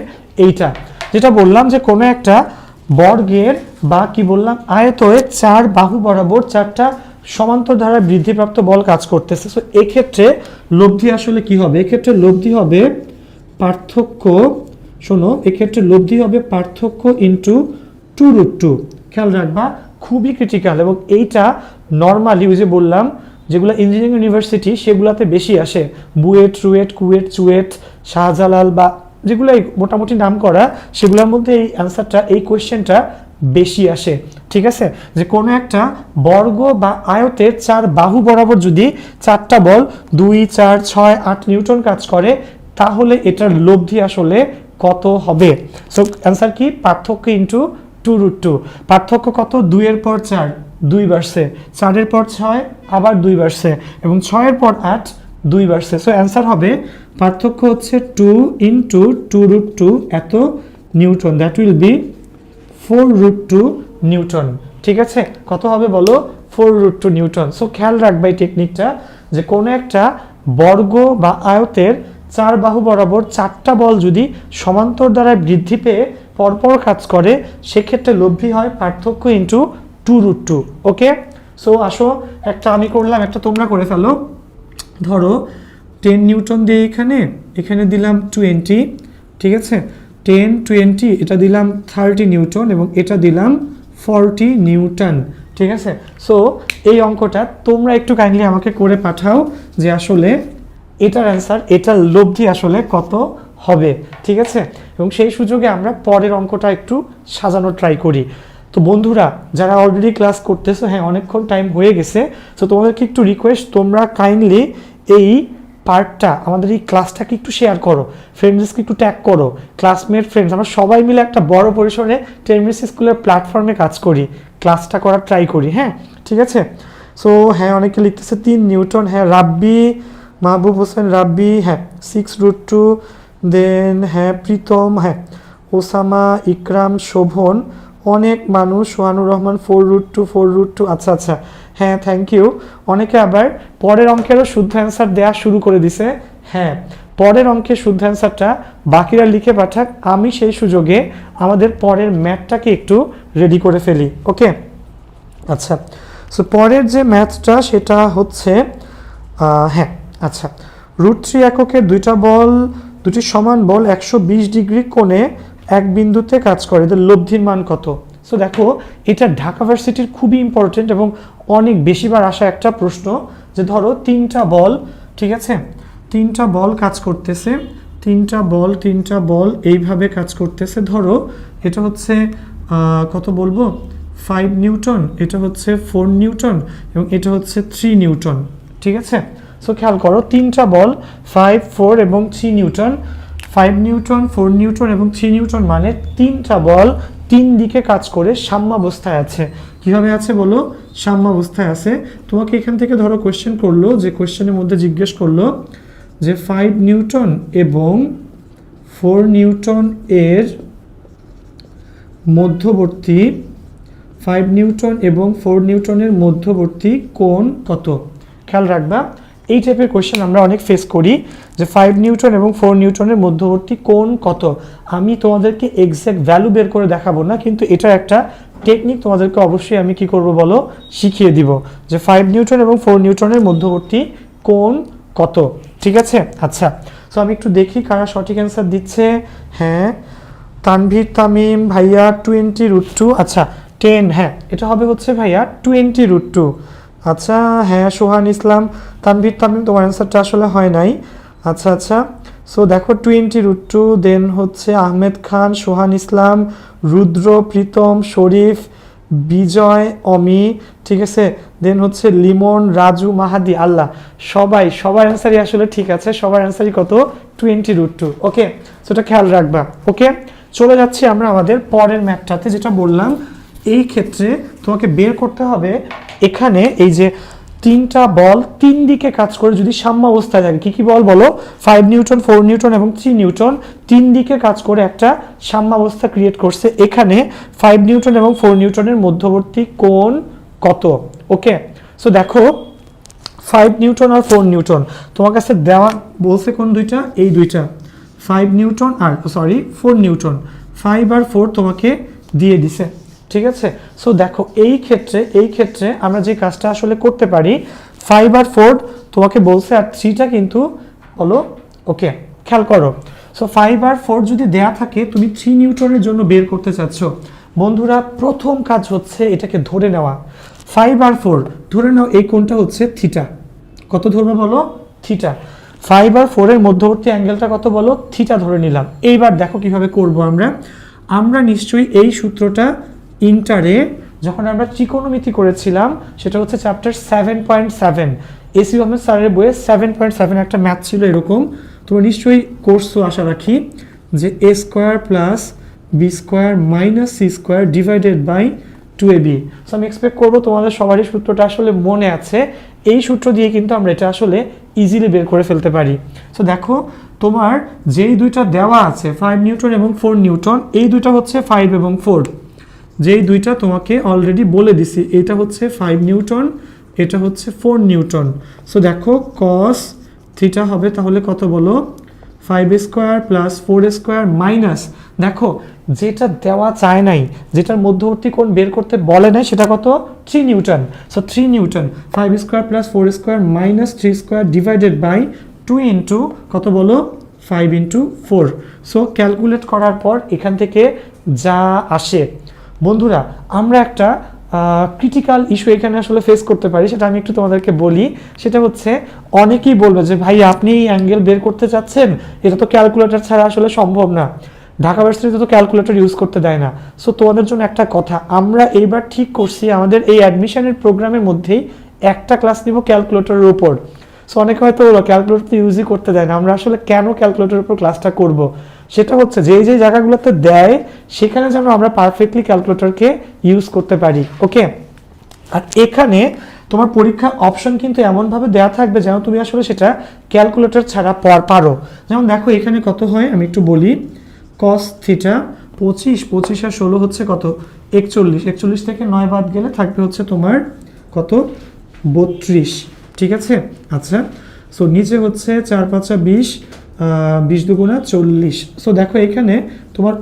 এইটা, যেটা বললাম যে কোনো একটা বর্গের বা কি বললাম আয়তয়ে 4 বাহু বরাবর 4টা সমান্তর ধারা বৃদ্ধিপ্রাপ্ত বল কাজ করতেছে। সো এক্ষেত্রে লব্ধি আসলে কি হবে? এক্ষেত্রে লব্ধি হবে পার্থক্য, শোনো, এক্ষেত্রে লব্ধি হবে পার্থক্য ইন্টু 2√2। খেয়াল রাখবা, খুবই ক্রিটিক্যাল। এবং এইটা নর্মালি ওই যে বললাম যেগুলো ইঞ্জিনিয়ারিং ইউনিভার্সিটি সেগুলোতে বেশি আসে, বুয়েট, রুয়েট, কুয়েট, চুয়েট, শাহজালাল বা যেগুলো মোটামুটি নাম করা, সেগুলোর মধ্যে এই অ্যান্সারটা, এই কোয়েশ্চেনটা বেশি আসে। ঠিক আছে, যে কোনো একটা বর্গ বা আয়তের 4 বাহু বরাবর যদি 4টা বল 2, 4, 6, 8 নিউটন কাজ করে, তাহলে এটার লব্ধি আসলে কত হবে? সো অ্যান্সার কি? পার্থক্য ইন্টু 2√2। পার্থক্য কত? 2-এর পর 4 2 বাড়ছে, 4-এর পর 6 আবার 2 বাড়ছে, এবং 6-এর পর 8 2 বাড়ছে। সো অ্যান্সার হবে পার্থক্য হচ্ছে 2 × 2√2 এত Newton, that will B 4√2 Newton. ঠিক আছে, কত হবে বলো? 4√2 নিউটন। সো খেয়াল রাখবা এই টেকনিকটা, যে কোনো একটা বর্গ বা আয়তের 4 বাহু বরাবর 4টা বল যদি সমান্তর দ্বারায় বৃদ্ধি পেয়ে পরপর কাজ করে, সেক্ষেত্রে লব্ধি হয় পার্থক্য ইন্টু 2√2। ওকে, সো আসো একটা আমি করলাম, একটা তোমরা করে ফেলো। ধরো 10 নিউটন দিয়ে এখানে দিলাম 20, ঠিক আছে, 10, 20, এটা দিলাম 30 নিউটন এবং এটা দিলাম 40 নিউটন। ঠিক আছে, সো এই অঙ্কটা তোমরা একটু কাইন্ডলি আমাকে করে পাঠাও যে আসলে এটার অ্যান্সার, এটার লব্ধি আসলে কত হবে। ঠিক আছে, এবং সেই সুযোগে আমরা পরের অঙ্কটা একটু সাজানোর ট্রাই করি। তো বন্ধুরা যারা অলরেডি ক্লাস করতেছো, হ্যাঁ অনেকক্ষণ টাইম হয়ে গেছে, তো তোমাদেরকে একটু রিকোয়েস্ট, তোমরা কাইন্ডলি এই পার্টটা, আমাদের এই ক্লাসটাকে একটু শেয়ার করো, ফ্রেন্ডসকে একটু ট্যাগ করো, ক্লাসমেট, ফ্রেন্ডস, আমরা সবাই মিলে একটা বড় পরিসরে 10 মিনিটস স্কুলের প্ল্যাটফর্মে কাজ করি, ক্লাসটা করার ট্রাই করি। হ্যাঁ, ঠিক আছে, সো হ্যাঁ অনেকে লিখতেছে 3 নিউটন, হ্যাঁ রাব্বি, মাহবুব হোসেন রাব্বি, হ্যাঁ 6√2, দেন হ্যাঁ প্রীতম, হ্যাঁ ওসামা, ইকরাম, শোভন, অনেক মানুষ, সোহানুর রহমান 4√2, আচ্ছা আচ্ছা, হ্যাঁ থ্যাংক ইউ। অনেকে আবার পরের অঙ্কেরও শুদ্ধ অ্যান্সার দেওয়া শুরু করে দিছে। হ্যাঁ, পরের অঙ্কের শুদ্ধ অ্যান্সারটা বাকিরা লিখে পাঠাক, আমি সেই সুযোগে আমাদের পরের ম্যাথটাকে একটু রেডি করে ফেলি। ওকে, আচ্ছা, সো পরের যে ম্যাথটা সেটা হচ্ছে হ্যাঁ আচ্ছা, √3 এককের দুটি সমান বল 120 ডিগ্রি কোণে এক বিন্দুতে কাজ করে, এদের লব্ধির মান কত? সো দেখো এটা ঢাকা ভার্সিটির খুবই ইম্পর্টেন্ট এবং অনেক বেশিবার আসা একটা প্রশ্ন, যে ধরো 3টা বল, ঠিক আছে, 3টা বল কাজ করতেছে, 3টা বল এইভাবে কাজ করতেছে। ধরো এটা হচ্ছে কত বলবো, 5 নিউটন, এটা হচ্ছে 4 নিউটন এবং এটা হচ্ছে 3 নিউটন। ঠিক আছে। সো খেয়াল করো, তিনটা বল 5, 4 এবং 3 নিউটন, 5 নিউটন, 4 নিউটন এবং 3 নিউটন, মানে তিনটা বল তিন দিকে কাজ করে সাম্যাবস্থায় আছে। কিভাবে আছে বলো? সাম্যাবস্থায় আছে। তোমাকে এখান থেকে ধরো কোয়েশ্চেন করলো, যে কোয়েশ্চেনের মধ্যে জিজ্ঞেস করলো যে 5 নিউটন এবং 4 নিউটন এর মধ্যবর্তী, 5 নিউটন এবং 4 নিউটনের মধ্যবর্তী কোণ কত? খেয়াল রাখবা, এই টাইপের কোয়েশ্চেন আমরা অনেক ফেস করি, যে 5 নিউটন এবং 4 নিউটনের মধ্যবর্তী কোণ কত। আমি তোমাদেরকে এক্স্যাক্ট ভ্যালু বের করে দেখাবো না, কিন্তু এটা একটা টেকনিক তোমাদেরকে অবশ্যই আমি কি করব বলো, শিখিয়ে দিব, যে 5 নিউটন এবং 4 নিউটনের মধ্যবর্তী কোণ কত। ঠিক আছে, আচ্ছা। সো আমি একটু দেখি কারা সঠিক অ্যান্সার দিচ্ছে। হ্যাঁ, তানভীর তামিম ভাইয়া 20√2, আচ্ছা 10, হ্যাঁ এটা হবে হচ্ছে ভাইয়া 20√2। আচ্ছা হ্যাঁ, সোহান ইসলাম, তানভীর তামিম তোমার অ্যান্সারটা আসলে হয় নাই। আচ্ছা আচ্ছা, সো দেখো 20√2, দেন হচ্ছে আহমেদ খান, সোহান ইসলাম, রুদ্র, প্রীতম, শরীফ, বিজয়, অমি, ঠিক আছে, দেন হচ্ছে লিমন, রাজু, মাহাদি, আল্লাহ, সবার অ্যান্সারই আসলে ঠিক আছে, সবার অ্যান্সারই কত? 20√2। ওকে, সো এটা খেয়াল রাখবা। ওকে, চলে যাচ্ছি আমরা আমাদের পরের ম্যাথটাতে, যেটা বললাম এই ক্ষেত্রে তোমাকে বের করতে হবে এখানে এই যে তিনটা বল তিন দিকে কাজ করে যদি সাম্যাবস্থায় থাকে, কি কি বল বলো? 5 নিউটন, 4 নিউটন এবং 3 নিউটন তিন দিকে কাজ করে একটা সাম্যাবস্থা ক্রিয়েট করছে। এখানে 5 নিউটন এবং 4 নিউটনের মধ্যবর্তী কোণ কত? ওকে, সো দেখো 5 নিউটন আর 4 নিউটন তোমার কাছে দেওয়া বলছে কোন দুইটা? এই দুইটা, 5 নিউটন আর 4 নিউটন, 5 আর 4 তোমাকে দিয়ে দিছে। ঠিক আছে, সো দেখো এই ক্ষেত্রে আমরা যে কাজটা আসলে করতে পারি, 5 আর 4 তোমাকে বলছে, আর 3টা কিন্তু বলো। ওকে, খেয়াল করো, সো 5 আর 4 যদি দেয়া থাকে, তুমি 3 নিউটনের জন্য বের করতে চাচ্ছ। বন্ধুরা, প্রথম কাজ হচ্ছে এটাকে ধরে নেওয়া। 5 আর 4 ধরে নাও এই কোণটা হচ্ছে থিটা। কত ধরবে বলো? থিটা। 5 আর 4 এর মধ্যবর্তী অ্যাঙ্গেলটা কত বলো? থিটা ধরে নিলাম। এইবার দেখো কিভাবে করব আমরা নিশ্চয়ই এই সূত্রটা ইন্টারে যখন আমরা ত্রিকোণমিতি করেছিলাম, সেটা হচ্ছে চ্যাপ্টার 7.7, এসি আহমেদ স্যারের বইয়ে 7.7 একটা ম্যাথ ছিল এরকম। তোমরা নিশ্চয়ই কোর্সও আশা রাখি, যে a square plus B square minus C square divided by 2ab। So আমি এক্সপেক্ট করবো তোমাদের সবারই সূত্রটা আসলে মনে আছে। এই সূত্র দিয়ে কিন্তু আমরা এটা আসলে ইজিলি বের করে ফেলতে পারি। সো দেখো, তোমার যেই দুইটা দেওয়া আছে 5 নিউটন এবং 4 নিউটন, এই দুইটা হচ্ছে 5 এবং 4, যেই দুইটা তোমাকে অলরেডি বলে দিছি, এটা হচ্ছে 5 নিউটন, এটা হচ্ছে 4 নিউটন। সো দেখো cos থিটা হবে তাহলে কত বলো? 5 স্কোয়ার প্লাস 4 স্কোয়ার মাইনাস, দেখো যেটা দেওয়া চায় নাই, যেটার মধ্যবর্তী কোণ বের করতে বলে নাই, সেটা কত? 3 newton. So 3 newton, 5 square plus 4 square minus 3 square divided by 2 into কত বলো? 5 ইন্টু 4। সো ক্যালকুলেট করার পর এখান থেকে যা আসে, বন্ধুরা আমরা একটা ক্রিটিক্যাল ইস্যু এখানে আসলে ফেস করতে পারি, সেটা আমি একটু তোমাদেরকে বলি। সেটা হচ্ছে, অনেকেই বলবে যে ভাই আপনি অ্যাঙ্গেল বের করতে চাচ্ছেন, এটা তো ক্যালকুলেটর ছাড়া আসলে সম্ভব না, ঢাকা ভার্সিটিতে তো ক্যালকুলেটর ইউজ করতে দেয় না। সো তোমাদের জন্য একটা কথা, আমরা এইবার ঠিক করছি আমাদের এই অ্যাডমিশনের প্রোগ্রামের মধ্যেই একটা ক্লাস নিব ক্যালকুলেটরের উপর। সো অনেকে হয়তো বলো ক্যালকুলেটর তো ইউজই করতে দেয় না, আমরা আসলে কেন ক্যালকুলেটরের উপর ক্লাসটা করব? সেটা হচ্ছে যে যে জায়গাগুলোতে দেয় সেখানে যেন আমরা পারফেক্টলি ক্যালকুলেটরকে ইউজ করতে পারি। ওকে, আর এখানে তোমার পরীক্ষা অপশন কিন্তু এমনভাবে দেওয়া থাকবে যেন তুমি আসলে সেটা ক্যালকুলেটর ছাড়া পারো। যেমন দেখো এখানে কত হয় আমি একটু বলি, cos থিটা 25, 25 আর 16 হচ্ছে কত? 41, 41 থেকে 9 বাদ গেলে থাকবে হচ্ছে তোমার কত? 32। ঠিক আছে, আচ্ছা। সো নিচে হচ্ছে 4 5 20, 20 দুগুণা 40। সো দেখো এখানে তোমার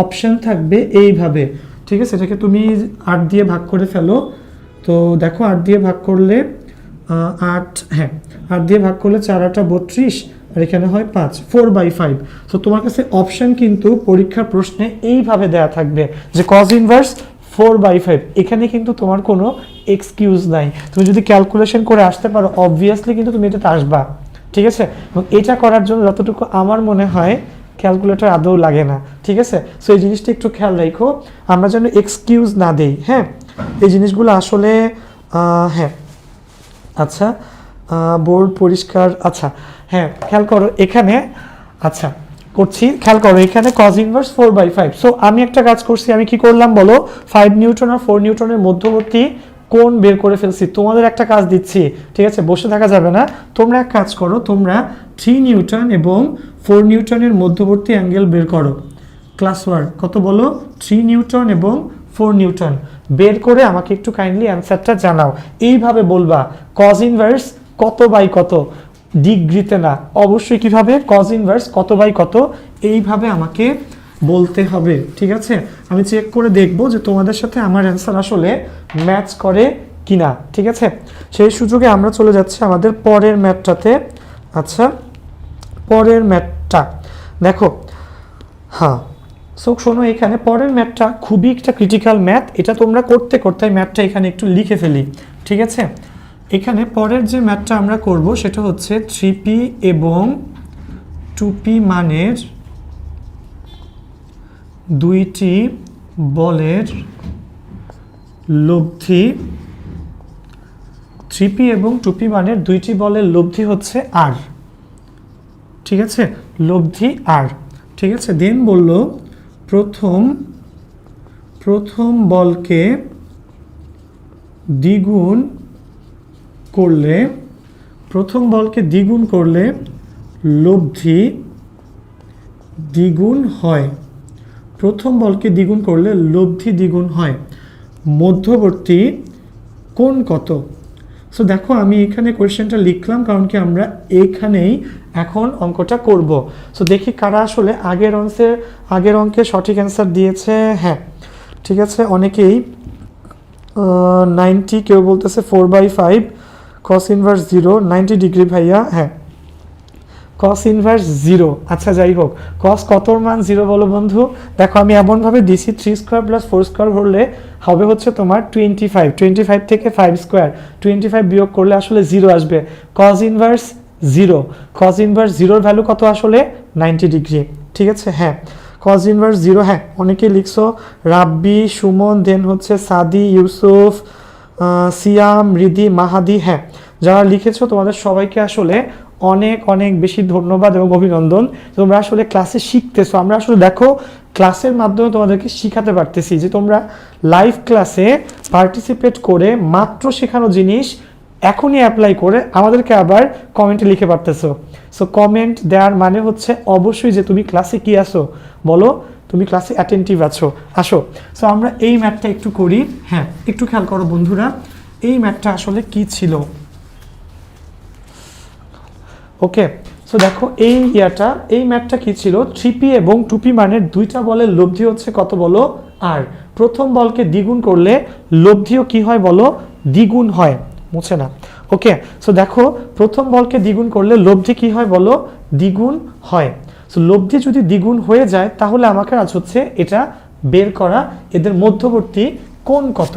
অপশন থাকবে এইভাবে। ঠিক আছে, এটাকে তুমি 8 দিয়ে ভাগ করে ফেলো। তো দেখো 8 দিয়ে ভাগ করলে 8, হ্যাঁ 8 দিয়ে ভাগ করলে 4 8 32, আর এখানে হয় 5, 4/5। সো তোমার কাছে অপশন কিন্তু পরীক্ষার প্রশ্নে এইভাবে দেয়া থাকবে যে cos ইনভার্স 4/5। এখানে কিন্তু তোমার কোনো এক্সকিউজ নাই, তুমি যদি ক্যালকুলেশন করে আসতে পারো অবভিয়াসলি কিন্তু তুমি এটাতে আসবা। ঠিক আছে, এবং এটা করার জন্য যতটুকু আমার মনে হয় ক্যালকুলেটর আদৌ লাগে না। ঠিক আছে, সো এই জিনিসটা একটু খেয়াল রাখো, আমরা যেন এক্সকিউজ না দেই। হ্যাঁ, এই জিনিসগুলো আসলে হ্যাঁ, আচ্ছা বোর্ড পরিষ্কার। আচ্ছা হ্যাঁ, খেয়াল করো এখানে, আচ্ছা করছি, খেয়াল করো এখানে cos ইনভার্স 4/5। সো আমি একটা কাজ করছি, আমি কি করলাম বলো, 5 নিউটন আর 4 নিউটনের মধ্যবর্তী কোণ বের করে ফেলছি। তোমাদের একটা কাজ দিচ্ছি, ঠিক আছে, বসে থাকা যাবে না। তোমরা এক কাজ করো, তোমরা 3 নিউটন এবং 4 নিউটনের মধ্যবর্তী অ্যাঙ্গেল বের করো। ক্লাস ওয়ার্ক কত বলো, 3 নিউটন এবং 4 নিউটন বের করে আমাকে একটু কাইন্ডলি অ্যান্সারটা জানাও। এইভাবে বলবা cos ইনভার্স কত বাই কত, ডিগ্রিতে না, অবশ্যই কিভাবে, cos ইনভার্স কত বাই কত, এইভাবে আমাকে বলতে হবে, ঠিক আছে। আমি চেক করে দেখব যে তোমাদের সাথে আমার অ্যান্সার আসলে ম্যাচ করে কিনা, ঠিক আছে। সেই সুযোগে আমরা চলে যাচ্ছি আমাদের পরের ম্যাথটাতে। আচ্ছা পরের ম্যাথটা দেখো, হ্যাঁ সো শোনো, এখানে পরের ম্যাথটা খুবই একটা ক্রিটিক্যাল ম্যাথ। এটা তোমরা করতে করতে ম্যাথটা এখানে একটু লিখে ফেলি, ঠিক আছে। এখানে পরের যে ম্যাথটা আমরা করব সেটা হচ্ছে 3p এবং 2p মানের দুইটি বলের লব্ধি, 3p এবং 2p মানের দুইটি বলের লব্ধি হচ্ছে r, ঠিক আছে, লব্ধি r, ঠিক আছে। দেন বলল প্রথম বলকে দ্বিগুণ করলে লব্ধি দ্বিগুণ হয়, প্রথম বলকে দ্বিগুণ করলে লব্ধি দ্বিগুণ হয়, মধ্যবর্তী কোণ কত। সো দেখো আমি এখানে কোয়েশ্চেনটা লিখলাম কারণ কি আমরা এইখানেই এখন অঙ্কটা করব। সো দেখি কারা আসলে আগের অঙ্কে সঠিক অ্যান্সার দিয়েছে। হ্যাঁ ঠিক আছে, অনেকেই 90, কেউ বলতেছে 4/5, cos ইনভার্স 0, 90 ডিগ্রি ভাইয়া, হ্যাঁ cos ইনভার্স 0। আচ্ছা যাই হোক, cos কতর মান 0 বলো বন্ধু। দেখো আমি এমনভাবে দিছি 3 স্কোয়ার প্লাস 4 স্কোয়ার করলে হবে হচ্ছে তোমার 25 থেকে 5 স্কোয়ার, 25 বিয়োগ করলে আসলে 0 আসবে। cos ইনভার্স 0 ভ্যালু কত আসলে 90 ডিগ্রি, ঠিক আছে। হ্যাঁ cos ইনভার্স 0, হ্যাঁ অনেকেই লিখছো, রাব্বি, সুমন, দেন হচ্ছে সাদি, ইউসুফ, সিয়াম, রিদি, মাহাদি, হ্যাঁ যারা লিখেছো তোমাদের সবাইকে আসলে অনেক অনেক বেশি ধন্যবাদ এবং অভিনন্দন। তোমরা আসলে ক্লাসে শিখতেছো, আমরা আসলে দেখো ক্লাসের মাধ্যমে তোমাদেরকে শিখাতে পারতেছি যে তোমরা লাইভ ক্লাসে পার্টিসিপেট করে মাত্র শেখানো জিনিস এখনই অ্যাপ্লাই করে আমাদেরকে আবার কমেন্টে লিখে পারতেছো। সো কমেন্ট দেওয়ার মানে হচ্ছে অবশ্যই যে তুমি ক্লাসে কি আসো, বলো তুমি ক্লাসে অ্যাটেন্টিভ আছো, আসো। সো আমরা এই ম্যাথটা একটু করি। হ্যাঁ একটু খেয়াল করো বন্ধুরা, এই ম্যাথটা আসলে কি ছিল। ওকে সো দেখো এই ম্যাথটা কি ছিল, 3p এবং 2p মানের দুইটা বলের লব্ধি হচ্ছে কত বলো, আর প্রথম বলকে দ্বিগুণ করলে লব্ধিও কি হয় বলো, দ্বিগুণ হয়, মুছে না। ওকে সো দেখো প্রথম বলকে দ্বিগুণ করলে লব্ধি কি হয় বলো, দ্বিগুণ হয়। সো লব্ধি যদি দ্বিগুণ হয়ে যায় তাহলে আমাকে আজ হচ্ছে এটা বের করা, এদের মধ্যবর্তী কোণ কত।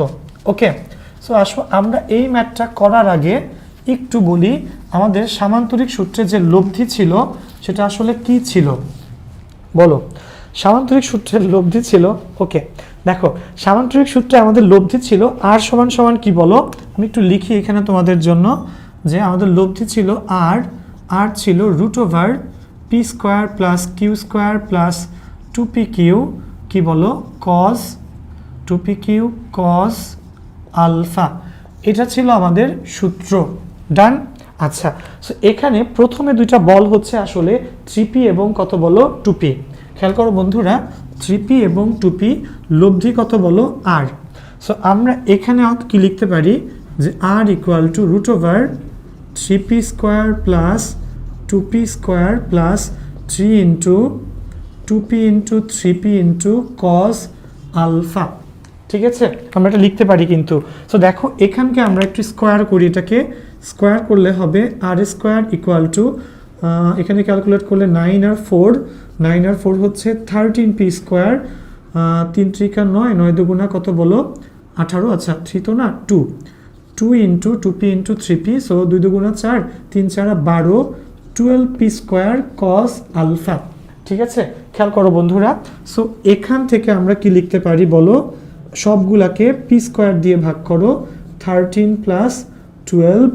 ওকে সো আসো আমরা এই ম্যাথটা করার আগে একটু বলি আমাদের সামান্তরিক সূত্রে যে লব্ধি ছিল সেটা আসলে কি ছিল বলো। সামান্তরিক সূত্রের লব্ধি ছিল, ওকে দেখো সামান্তরিক সূত্রে আমাদের লব্ধি ছিল r সমান সমান কি বলো, আমি একটু লিখি এখানে তোমাদের জন্য, যে আমাদের লব্ধি ছিল r ছিল √p square plus q square plus 2pq, কি বলো, cos 2pq cos আলফা, এটা ছিল আমাদের সূত্র। ডান। আচ্ছা সো এখানে প্রথমে দুইটা বল হচ্ছে আসলে 3p এবং কত বলো 2p। খেয়াল করো বন্ধুরা, 3p এবং 2p লব্ধি কত বলো r। সো আমরা এখানে কি লিখতে পারি যে r equal to √3p square plus 2p square plus 3 into 2p into 3p into cos alpha, ঠিক আছে আমরা এটা লিখতে পারি কিন্তু। সো দেখো এখানকে আমরা একটু স্কোয়ার করি, এটাকে স্কোয়ার করলে হবে আর স্কোয়ার ইকুয়াল টু, এখানে ক্যালকুলেট করলে 9 আর 4 হচ্ছে 13p স্কোয়ার, 3 3 9, 9 দুগুণা কত বলো 18, আচ্ছা 3 তো না 2 into 2p into 3p, so 2 দুগুণা 4, 3 4 12, 12p স্কোয়ার cos আলফা, ঠিক আছে। খেয়াল করো বন্ধুরা, সো এখান থেকে আমরা কি লিখতে পারি বলো, সবগুলাকে p স্কোয়ার দিয়ে ভাগ করো, 13 প্লাস 12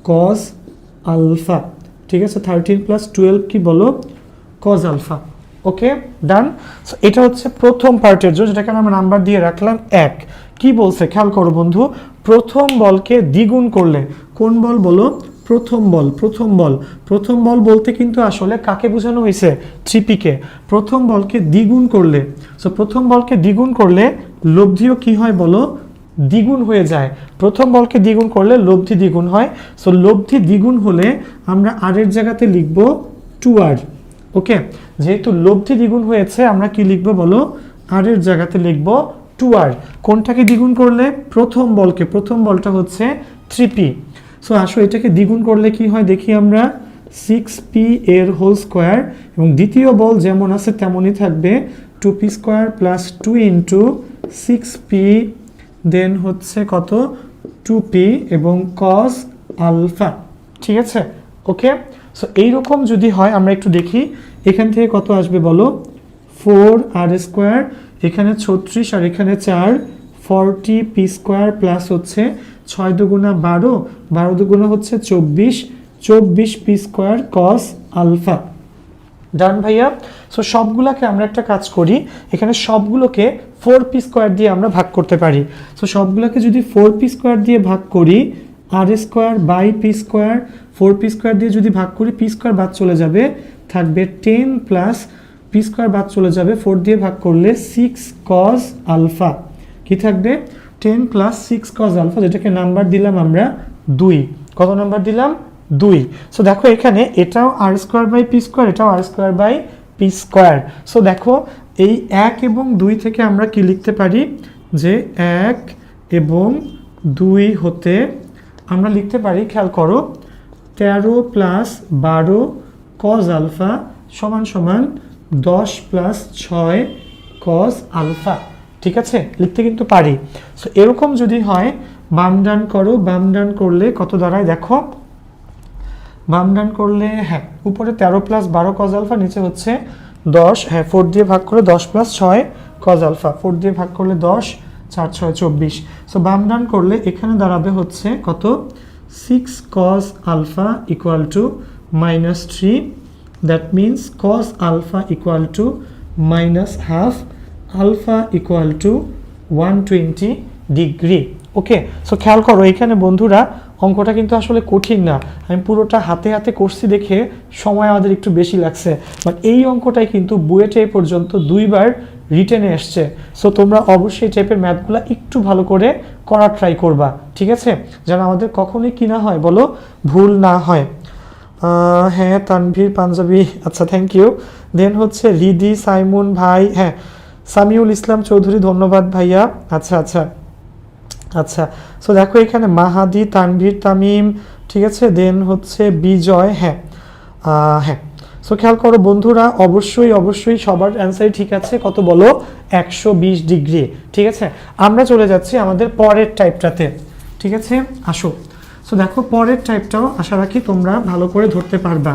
কজ আলফা। ঠিক আছে, 13 প্লাস 12 কি বলো, কজ আলফা। ওকে, ডান। সো এটা হচ্ছে প্রথম পার্টের জন্য, যেটাকে আমরা নাম্বার দিয়ে রাখলাম 1। কি বলছে খেয়াল করো বন্ধু, প্রথম বলকে দ্বিগুণ করলে, কোন বল বলো, প্রথম বল। প্রথম বল বলতে কিন্তু আসলে কাকে বোঝানো হয়েছে, 3p কে। প্রথম বলকে দ্বিগুণ করলে, সো প্রথম বলকে দ্বিগুণ করলে লব্ধিও কি হয় বলো, দ্বিগুণ হয়ে যায়। প্রথম বলকে দ্বিগুণ করলে লব্ধি দ্বিগুণ হয়। সো লব্ধি দ্বিগুণ হলে আমরা আর এর জায়গাতে লিখব 2r। ওকে, যেহেতু লব্ধি দ্বিগুণ হয়েছে আমরা কি লিখব বলো, আর এর জায়গাতে লিখব 2r। কোনটাকে দ্বিগুণ করলে, প্রথম বলকে। প্রথম বলটা হচ্ছে 3p। সো আসো এটাকে দ্বিগুণ করলে কি হয় দেখি আমরা, 6p এর হোল স্কোয়ার, এবং দ্বিতীয় বল যেমন আছে তেমনই থাকবে, 2p square plus 2 into 6p, দেন হচ্ছে কত, 2p এবং cos আলফা। ঠিক আছে, ওকে। সো এইরকম যদি হয় আমরা একটু দেখি এখান থেকে কত আসবে বলো, 4r স্কোয়ার, এখানে 36 আর এখানে 4, 40p স্কোয়ার প্লাস হচ্ছে 6 দুগুণা 12, 12 দুগুণা হচ্ছে 24, 24p স্কোয়ার cos আলফা। ডান ভাইয়া। সো সবগুলোকে আমরা একটা কাজ করি, এখানে সবগুলোকে 4p স্কোয়ার দিয়ে আমরা ভাগ করতে পারি। সো সবগুলোকে যদি 4p স্কোয়ার দিয়ে ভাগ করি, r square by p square, 4p square দিয়ে যদি ভাগ করি, পি স্কোয়ার বাদ চলে যাবে, থাকবে 10 প্লাস পি স্কোয়ার বাদ চলে যাবে, 4 দিয়ে ভাগ করলে 6 cos আলফা। কি থাকবে, 10 প্লাস 6 cos আলফা, যেটাকে নাম্বার দিলাম আমরা 2। কত নাম্বার দিলাম, 2। সো দেখো এখানে এটাও r square by p square, এটাও r square by p square. So দেখো এই 1 এবং 2 থেকে আমরা কি লিখতে পারি, যে 1 এবং 2 হতে আমরা লিখতে পারি, খেয়াল করো, 13 প্লাস 12 cos আলফা সমান সমান 10 প্লাস 6 cos আলফা। ঠিক আছে, লিখতে কিন্তু পারি। সো এরকম যদি হয়, বাম ডান করো, বাম ডান করলে কত দাঁড়ায় দেখো, বাম ডান করলে হ্যাঁ, উপরে 13 প্লাস 12 cos আলফা, নিচে হচ্ছে 10, হ্যাঁ 4 দিয়ে ভাগ করে 10 প্লাস 6 cos আলফা, 4 দিয়ে ভাগ করলে 10, 4 6 24। সো বাম ডান করলে এখানে দাঁড়াবে হচ্ছে কত, 6 cos alpha equal to -3, that means cos alpha equal to -half, alpha equal to 120 degree. Okay, so খেয়াল করো এখানে বন্ধুরা অঙ্কটা কিন্তু আসলে কঠিন না, আমি পুরোটা হাতে হাতে করছি দেখে সময় আমাদের একটু বেশি লাগছে, বাট এই অঙ্কটাই কিন্তু বুয়েটে এ পর্যন্ত 2বার রিটেনে এসছে। সো তোমরা অবশ্যই টাইপের ম্যাথগুলো একটু ভালো করে করার ট্রাই করবা, ঠিক আছে, যেন আমাদের কখনোই কি না হয় বলো, ভুল না হয়। হ্যাঁ তানভীর পাঞ্জাবি, আচ্ছা থ্যাংক ইউ। দেন হচ্ছে রিদি সাইমুন ভাই, হ্যাঁ সামিউল ইসলাম চৌধুরী, ধন্যবাদ ভাইয়া। আচ্ছা আচ্ছা আচ্ছা, সো দেখো এখানে মাহাদি, তানভীর, তামিম, ঠিক আছে, দেন হচ্ছে বিজয়, হ্যাঁ হ্যাঁ। সো খেয়াল করো বন্ধুরা, অবশ্যই অবশ্যই সবার অ্যান্সারই ঠিক আছে, কত বলো, 120 ডিগ্রি। ঠিক আছে, আমরা চলে যাচ্ছি আমাদের পরের টাইপটাতে। ঠিক আছে, আসো। সো দেখো পরের টাইপটাও আশা রাখি তোমরা ভালো করে ধরতে পারবা।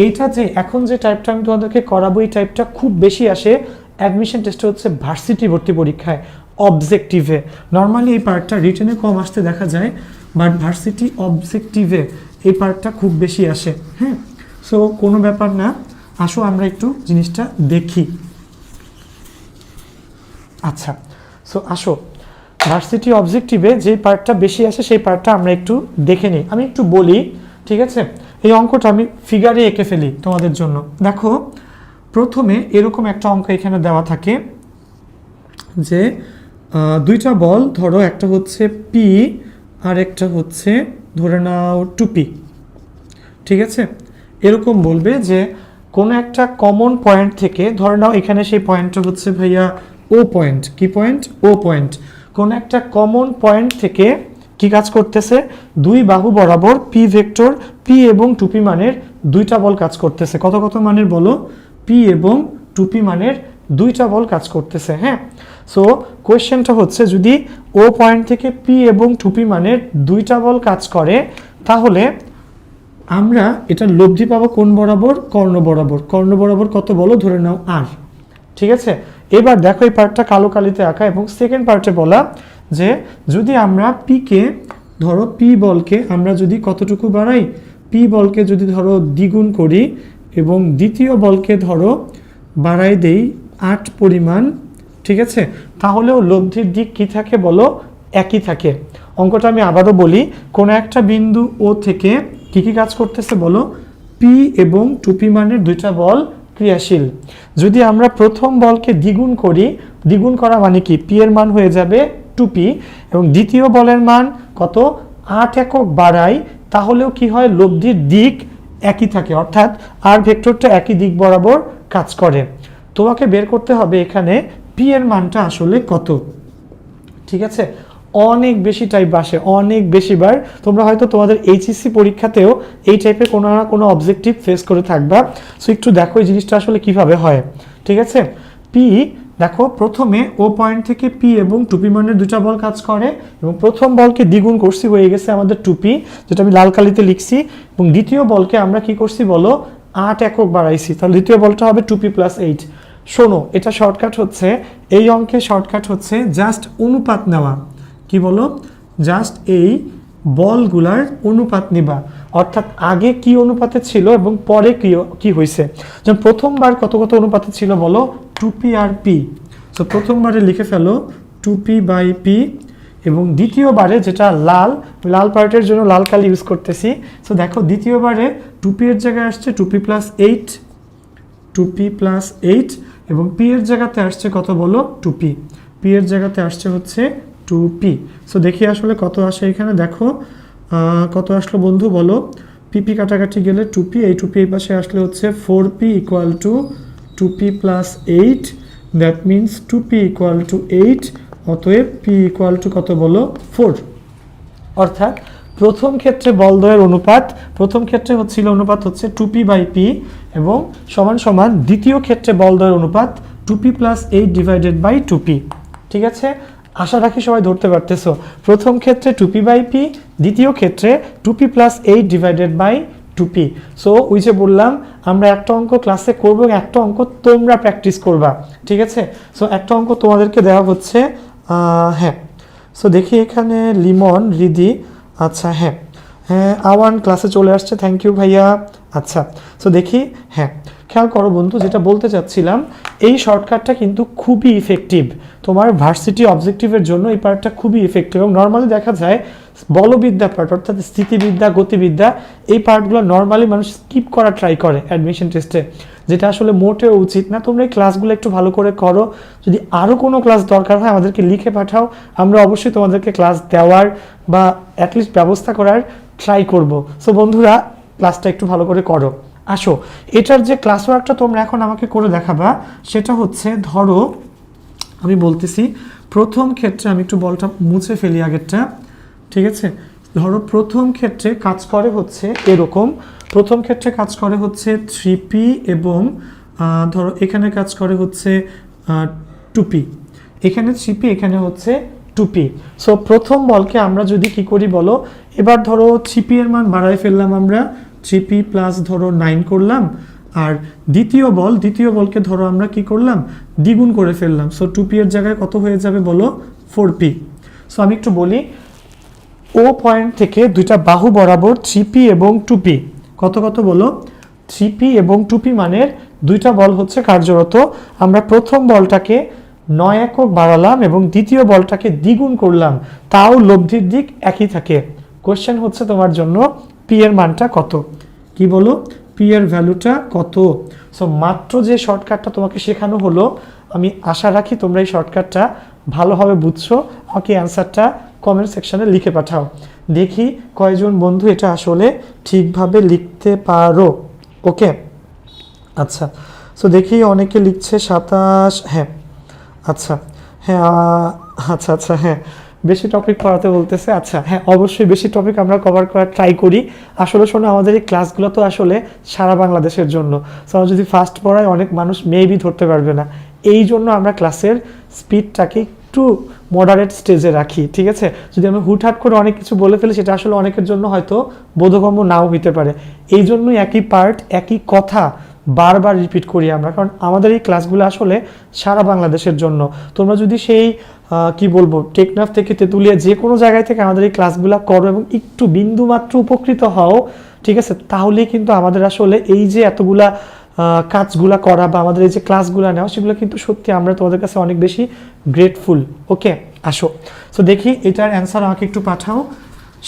এইটা যে এখন যে টাইপটা আমি তোমাদেরকে করাবো, এই টাইপটা খুব বেশি আসে অ্যাডমিশন টেস্টে, হচ্ছে ভার্সিটি ভর্তি পরীক্ষায় অবজেক্টিভে। নর্মালি এই পার্টটা রিটেনে কম আসতে দেখা যায়, বাট ভার্সিটি অবজেক্টিভে এই পার্টটা খুব বেশি আসে। হ্যাঁ, সো কোনো ব্যাপার না, আসো আমরা একটু জিনিসটা দেখি। আচ্ছা, সো আসো ভার্সিটি অবজেক্টিভে যে পার্টটা বেশি আসে সেই পার্টটা আমরা একটু দেখে নিই। আমি একটু বলি, ঠিক আছে, এই অঙ্কটা আমি ফিগারে এঁকে ফেলি তোমাদের জন্য। দেখো প্রথমে এরকম একটা অঙ্ক এখানে দেওয়া থাকে যে দুইটা বল, ধরো একটা হচ্ছে পি আর একটা হচ্ছে ধরে নাও 2p। ঠিক আছে, এরকম বলবে যে কোনো একটা কমন পয়েন্ট থেকে, ধরে নাও এখানে সেই পয়েন্টটা হচ্ছে ভাইয়া ও পয়েন্ট। কি পয়েন্ট? ও পয়েন্ট। কোনো একটা কমন পয়েন্ট থেকে কি কাজ করতেছে, দুই বাহু বরাবর পি ভেক্টর, পি এবং 2p মানের দুইটা বল কাজ করতেছে। কত কত মানের বলো, পি এবং 2p মানের দুইটা বল কাজ করতেছে। হ্যাঁ, সো কোয়েশ্চেনটা হচ্ছে যদি ও পয়েন্ট থেকে পি এবং 2p মানের দুইটা বল কাজ করে, তাহলে আমরা এটা লব্ধি পাবো কোন বরাবর, কর্ণ বরাবর। কর্ণ বরাবর কত বলো, ধরে নাও আর। ঠিক আছে, এবার দেখো এই পার্টটা কালো কালিতে আঁকা, এবং সেকেন্ড পার্টে বলা যে যদি আমরা পিকে ধরো পি বলকে আমরা যদি কতটুকু বাড়াই, পি বলকে যদি ধরো দ্বিগুণ করি এবং দ্বিতীয় বলকে ধরো বাড়াই দেই 8 পরিমাণ, ঠিক আছে, তাহলেও লব্ধির দিক কি থাকে বলো, একই থাকে। অঙ্কটা আমি আবারও বলি, কোনো একটা বিন্দু ও থেকে কি কি কাজ করতেছে বলো, পি এবং 2p মানের দুইটা বল ক্রিয়াশীল। যদি আমরা প্রথম বলকে দ্বিগুণ করি, দ্বিগুণ করা মানে কি, পি এর মান হয়ে যাবে 2p এবং দ্বিতীয় বলের মান কত 8 একক বাড়াই, তাহলেও কি হয়, লব্ধির দিক একই থাকে, অর্থাৎ আর ভেক্টরটা একই দিক বরাবর কাজ করে। তোমাকে বের করতে হবে এখানে পি এর মানটা আসলে কত, ঠিক আছে। অনেক বেশি টাইপ আসে, অনেক বেশিবার তোমরা হয়তো তোমাদের এইচএসসি পরীক্ষাতেও এই টাইপের কোনো না কোনো অবজেক্টিভ ফেস করে থাকবা। সো একটু দেখো এই জিনিসটা আসলে কিভাবে হয়, ঠিক আছে। পি দেখো প্রথমে ও পয়েন্ট থেকে পি এবং 2p মানের দুটা বল কাজ করে এবং প্রথম বলকে দ্বিগুণ করছি, হয়ে গেছে আমাদের 2p, যেটা আমি লাল কালিতে লিখছি, এবং দ্বিতীয় বলকে আমরা কি করছি বলো, 8 একক বাড়াইছি, তাহলে দ্বিতীয় বলটা হবে 2p + 8। শোনো, এটা শর্টকাট হচ্ছে, এই অঙ্কে শর্টকাট হচ্ছে জাস্ট অনুপাত নেওয়া, কি বলো, জাস্ট এই বলগুলার অনুপাত নিবা, অর্থাৎ আগে কি অনুপাতে ছিল এবং পরে কি হয়েছে। যেমন প্রথমবার কত কত অনুপাতে ছিল বলো, 2p আর p, সো প্রথমবারে লিখে ফেলো 2p/p এবং দ্বিতীয়বারে যেটা লাল, লাল পার্টের জন্য লাল কালি ইউজ করতেছি। সো দেখো দ্বিতীয়বারে 2p এর জায়গায় আসছে 2p + 8, 2p + 8 এবং p এর জায়গাতে আসছে কত বলো, 2p, p এর জায়গাতে আসছে হচ্ছে 2p। সো দেখি আসলে কত আসে এখানে, দেখো কত আসলো বন্ধু বলো, p কাটাকাটি গেলে 2p, এই 2p এই পাশে আসলে হচ্ছে 4p = 2p + 8, that means 2p = 8, অতএব p = কত বলো, 4। অর্থাৎ প্রথম ক্ষেত্রে বলদ্বয়ের অনুপাত, প্রথম ক্ষেত্রে হচ্ছিল অনুপাত হচ্ছে 2p/p এবং সমান সমান দ্বিতীয় ক্ষেত্রে বলদ্বয়ের অনুপাত 2p + 8 / 2p, ঠিক আছে। আশা রাখি সবাই ধরতে পারতেছো, প্রথম ক্ষেত্রে 2p/p, দ্বিতীয় ক্ষেত্রে 2p + 8 / 2p। সো ওই যে বললাম আমরা একটা অঙ্ক ক্লাসে করবো এবং একটা অঙ্ক তোমরা প্র্যাকটিস করবা, ঠিক আছে। সো একটা অঙ্ক তোমাদেরকে দেওয়া হচ্ছে, হ্যাঁ। সো দেখি এখানে লিমন রিদি, আচ্ছা হ্যাঁ হ্যাঁ, আওয়ান ক্লাসে চলে আসছে, থ্যাংক ইউ ভাইয়া। আচ্ছা সো দেখি, হ্যাঁ খেয়াল করো বন্ধু, যেটা বলতে চাচ্ছিলাম, এই শর্টকাটটা কিন্তু খুবই ইফেক্টিভ তোমার ভার্সিটি অবজেক্টিভের জন্য, এই পার্টটা খুবই ইফেক্টিভ। এবং নর্মালি দেখা যায় বলবিদ্যা পার্ট, অর্থাৎ স্থিতিবিদ্যা, গতিবিদ্যা, এই পার্টগুলো নর্মালি মানুষ স্কিপ করা ট্রাই করে অ্যাডমিশন টেস্টে, যেটা আসলে মোটেও উচিত না। তোমরা এই ক্লাসগুলো একটু ভালো করে করো, যদি আরও কোনো ক্লাস দরকার হয় আমাদেরকে লিখে পাঠাও, আমরা অবশ্যই তোমাদেরকে ক্লাস দেওয়ার বা অ্যাটলিস্ট ব্যবস্থা করার ট্রাই করব। সো বন্ধুরা ক্লাসটা একটু ভালো করে করো। আসো, এটার যে ক্লাস ওয়ার্কটা তোমরা এখন আমাকে করে দেখাবা, সেটা হচ্ছে ধরো আমি বলতেছি প্রথম ক্ষেত্রে, আমি একটু বলটা মুছে ফেলি আগেরটা, ঠিক আছে। ধরো প্রথম ক্ষেত্রে কাজ করে হচ্ছে এরকম, প্রথম ক্ষেত্রে কাজ করে হচ্ছে 3p এবং ধরো এখানে কাজ করে হচ্ছে 2p, এখানে 3p, এখানে হচ্ছে 2p। সো প্রথম বলকে আমরা যদি কি করি বলো, এবার ধরো 3p এর মান বাড়াই ফেললাম আমরা, 3p + ধরো 9 করলাম, আর দ্বিতীয় বলকে ধরো আমরা কি করলাম, দ্বিগুণ করে ফেললাম। সো 2p এর জায়গায় কত হয়ে যাবে বলো, 4p। সো আমি একটু বলি, ও পয়েন্ট থেকে দুইটা বাহু বরাবর 3p এবং 2p, কত কত বলো, 3p এবং 2p মানের দুইটা বল হচ্ছে কার্যরত। আমরা প্রথম বলটাকে 9 একক বাড়ালাম এবং দ্বিতীয় বলটাকে দ্বিগুণ করলাম, তাও লব্ধির দিক একই থাকে। কোশ্চেন হচ্ছে তোমার জন্য p এর মানটা কত, কি বলো, p এর ভ্যালুটা কত। সো মাত্র যে শর্টকাটটা তোমাকে শেখানো হলো, আমি আশা রাখি তোমরা এই শর্টকাটটা ভালোভাবে বুঝছো। আমাকে অ্যান্সারটা কমেন্ট সেকশনে লিখে পাঠাও, দেখি কয়জন বন্ধু এটা আসলে ঠিকভাবে লিখতে পারো। ওকে আচ্ছা, সো দেখি অনেকে লিখছে 27, হ্যাঁ আচ্ছা হ্যাঁ আচ্ছা আচ্ছা হ্যাঁ, বেশি টপিক পড়াতে বলতেছে। আচ্ছা হ্যাঁ, অবশ্যই বেশি টপিক আমরা কভার করার ট্রাই করি। আসলে শোনো, আমাদের এই ক্লাসগুলো তো আসলে সারা বাংলাদেশের জন্য, সো আমরা যদি ফাস্ট পড়াই অনেক মানুষ মেবি ধরতে পারবে না, এই জন্য আমরা ক্লাসের স্পিডটাকে একটু মডারেট স্টেজে রাখি, ঠিক আছে। যদি আমরা হুটহাট করে অনেক কিছু বলে ফেলি, সেটা আসলে অনেকের জন্য হয়তো বোধগম্য নাও হইতে পারে। এই জন্যই একই পার্ট, একই কথা বারবার রিপিট করি আমরা, কারণ আমাদের এই ক্লাসগুলো আসলে সারা বাংলাদেশের জন্য। তোমরা যদি সেই কি বলবো টেকনাফ থেকে তেঁতুলিয়া যে কোনো জায়গায় থেকে আমাদের এই ক্লাসগুলো করো এবং একটু বিন্দুমাত্র উপকৃত হও, ঠিক আছে, তাহলেই কিন্তু আমাদের আসলে এই যে এতগুলা কাজগুলা করা বা আমাদের এই যে ক্লাসগুলো নেওয়া, সেগুলো কিন্তু সত্যি আমরা তোমাদের কাছে অনেক বেশি গ্রেটফুল। ওকে, আসো। সো দেখি এটার অ্যান্সার আমাকে একটু পাঠাও,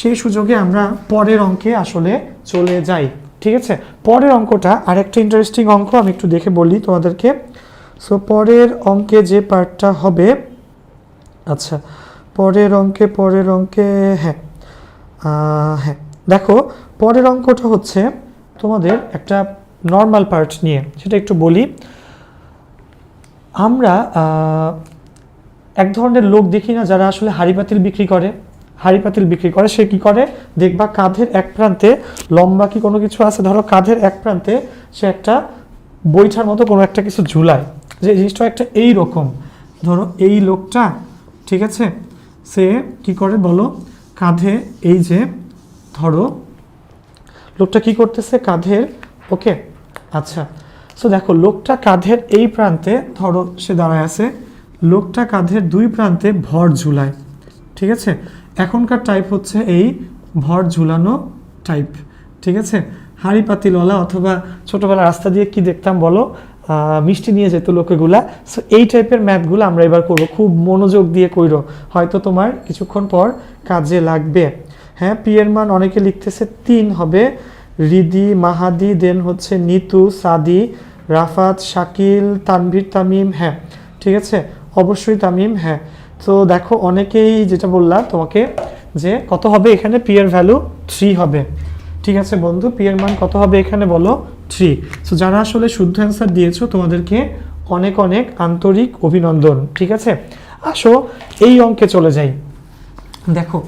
সেই সুযোগে আমরা পরের অঙ্কে আসলে চলে যাই। ঠিক আছে, পরের অঙ্কটা আরেকটা ইন্টারেস্টিং অঙ্ক, আমি একটু দেখে বলি তোমাদেরকে। সো পরের অঙ্কে যে পার্টটা হবে, আচ্ছা পরের অঙ্কে হ্যাঁ হ্যাঁ দেখো, পরের অঙ্কটা হচ্ছে তোমাদের একটা নর্মাল পার্ট নিয়ে, সেটা একটু বলি। আমরা এক ধরনের লোক দেখি না, যারা আসলে হাঁড়ি পাতিল বিক্রি করে, সে কি করে দেখবা কাঁধের এক প্রান্তে লম্বা কি কোনো কিছু আছে, ধরো কাঁধের এক প্রান্তে সে একটা বৈঠার মতো কোনো একটা কিছু ঝুলায়, যে জিনিসটা একটা এই রকম। ধরো এই লোকটা, ঠিক আছে, সে কি করে বলো, কাঁধে এই যে ধরো লোকটা কি করতেছে কাঁধের, ওকে আচ্ছা। সো দেখো লোকটা কাঁধের এই প্রান্তে ধরো সে দাঁড়ায় আছে, লোকটা কাঁধের দুই প্রান্তে ভর ঝুলায়, ঠিক আছে। এখনকার টাইপ হচ্ছে এই ভর ঝুলানো টাইপ, ঠিক আছে। হাঁড়ি পাতিলওয়ালা অথবা ছোটোবেলা রাস্তা দিয়ে কি দেখতাম বলো, মিষ্টি নিয়ে যেত লোকেগুলা। সো এই টাইপের ম্যাথগুলো আমরা এবার করবো, খুব মনোযোগ দিয়ে কইরো, হয়তো তোমার কিছুক্ষণ পর কাজে লাগবে। হ্যাঁ, পি এর মান অনেকে লিখতেছে 3 হবে, রিদি, মাহাদি, দেন হচ্ছে নিতু, সাদি, রাফাত, শাকিল, তানভীর, তামিম, হ্যাঁ ঠিক আছে অবশ্যই তামিম, হ্যাঁ। তো দেখো অনেকেই যেটা বললাম তোমাকে যে কত হবে এখানে, পি এর ভ্যালু 3 হবে, ঠিক আছে বন্ধু, পি এর মান কত হবে এখানে বলো 3। সো যারা আসলে শুদ্ধ অ্যান্সার দিয়েছো তোমাদেরকে অনেক অনেক আন্তরিক অভিনন্দন, ঠিক আছে। আসো এই অঙ্কে চলে যাই। দেখো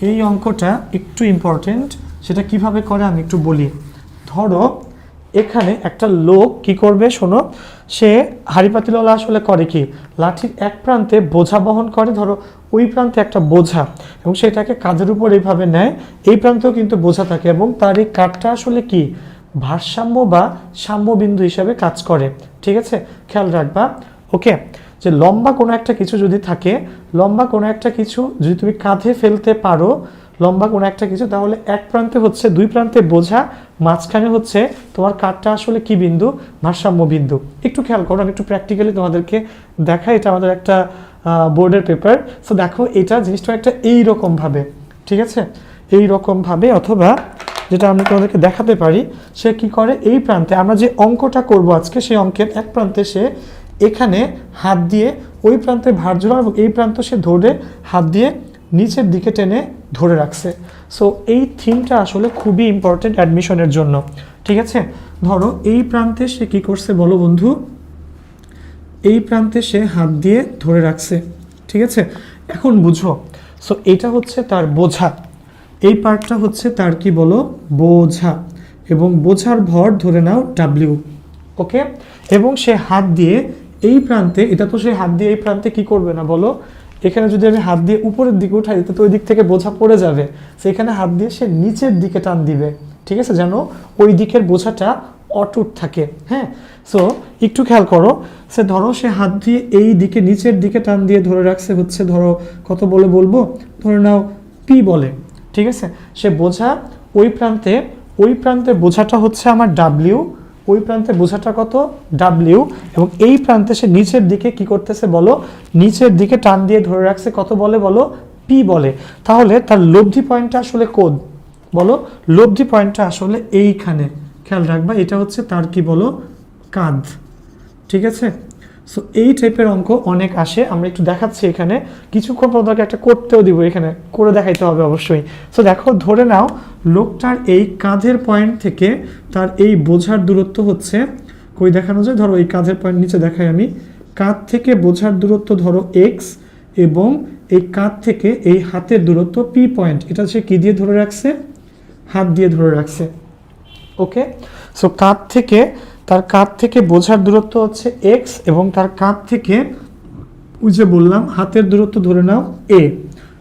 এই অঙ্কটা একটু ইম্পর্টেন্ট, সেটা কিভাবে করে আমি একটু বলি। ধরো এখানে একটা লোক কি করবে শোনো, সে হাঁড়ি পাতিলওয়ালা আসলে করে কি, লাঠির এক প্রান্তে বোঝা বহন করে, ধরো ওই প্রান্তে একটা বোঝা, এবং সেটাকে কাঁধের উপর এইভাবে নেয়, এই প্রান্তেও কিন্তু বোঝা থাকে, এবং তার এই কাঠটা আসলে কি ভারসাম্য বা সাম্যবিন্দু হিসাবে কাজ করে, ঠিক আছে, খেয়াল রাখবা। ওকে, যে লম্বা কোনো একটা কিছু যদি থাকে, লম্বা কোনো একটা কিছু যদি তুমি কাঁধে ফেলতে পারো, লম্বা কোনো একটা কিছু, তাহলে এক প্রান্তে হচ্ছে দুই প্রান্তে বোঝা, মাঝখানে হচ্ছে তোমার কাঠটা আসলে কি বিন্দু, ভারসাম্য বিন্দু। একটু খেয়াল করো, আমি একটু প্র্যাকটিক্যালি তোমাদেরকে দেখাই, এটা আমাদের একটা বোর্ডের পেপার। সো দেখো এটা জিনিসটা একটা এইরকমভাবে, ঠিক আছে, এইরকমভাবে, অথবা যেটা আমি তোমাদেরকে দেখাতে পারি, সে কি করে এই প্রান্তে, আমরা যে অঙ্কটা করব আজকে, সেই অঙ্কের এক প্রান্তে সে এখানে হাত দিয়ে ওই প্রান্তে ভার ঝোলানো, এবং এই প্রান্ত সে ধরে হাত দিয়ে নিচের দিকে টেনে ধরে রাখছে। সো এই থিমটা আসলে খুবই ইম্পর্টেন্ট অ্যাডমিশনের জন্য, ঠিক আছে। ধরো এই প্রান্তে সে কি করছে বলো বন্ধু, এই প্রান্তে সে হাত দিয়ে ধরে রাখছে, ঠিক আছে। এখন বুঝো, সো এটা হচ্ছে তার বোঝা, এই পার্টটা হচ্ছে তার কি বলো বোঝা, এবং বোঝার ভর ধরে নাও ডাব্লিউ, ওকে। এবং সে হাত দিয়ে এই প্রান্তে, এটা তো সে হাত দিয়ে এই প্রান্তে কি করবে না বলো, এখানে যদি আমি হাত দিয়ে উপরের দিকে উঠাই দিতে, তো ওই দিক থেকে বোঝা পড়ে যাবে, সেখানে হাত দিয়ে সে নিচের দিকে টান দিবে, ঠিক আছে, যেন ওই দিকের বোঝাটা অটুট থাকে। হ্যাঁ, সো একটু খেয়াল করো, সে ধরো সে হাত দিয়ে এই দিকে নিচের দিকে টান দিয়ে ধরে রাখছে হচ্ছে, ধরো কত বলে বলবো, ধরে নাও পি বলে, ঠিক আছে। সে বোঝা ওই প্রান্তে বোঝাটা হচ্ছে আমার ডাব্লিউ, ওই প্রান্তে বোঝাটা কত ডাব্লিউ, এবং এই প্রান্তে সে নিচের দিকে কি করতেছে বলো, নিচের দিকে টান দিয়ে ধরে রাখছে, কত বলে বলো পি বলে। তাহলে তার লব্ধি পয়েন্টটা আসলে কোন বলো, লব্ধি পয়েন্টটা আসলে এইখানে, খেয়াল রাখবা, এটা হচ্ছে তার কি বলো কাঁধ, ঠিক আছে। সো এই টাইপের অঙ্ক অনেক আসে, আমরা একটু দেখাচ্ছি এখানে, কিছুক্ষণ পর তাকে একটা করতেও দিব, এখানে করে দেখাইতে হবে অবশ্যই। সো দেখো ধরে নাও লোকটার এই কাঁধের পয়েন্ট থেকে তার এই বোঝার দূরত্ব হচ্ছে, কই দেখানো যায়, ধরো এই কাঁধের পয়েন্ট নিচে দেখাই আমি, কাঁধ থেকে বোঝার দূরত্ব ধরো এক্স, এবং এই কাঁধ থেকে এই হাতের দূরত্ব পি পয়েন্ট, এটা সে কি দিয়ে ধরে রাখছে, হাত দিয়ে ধরে রাখছে, ওকে। সো তার কাঁধ থেকে বোঝার দূরত্ব হচ্ছে এক্স, এবং তার কাঁধ থেকে ওই যে বললাম হাতের দূরত্ব ধরে নাও এ,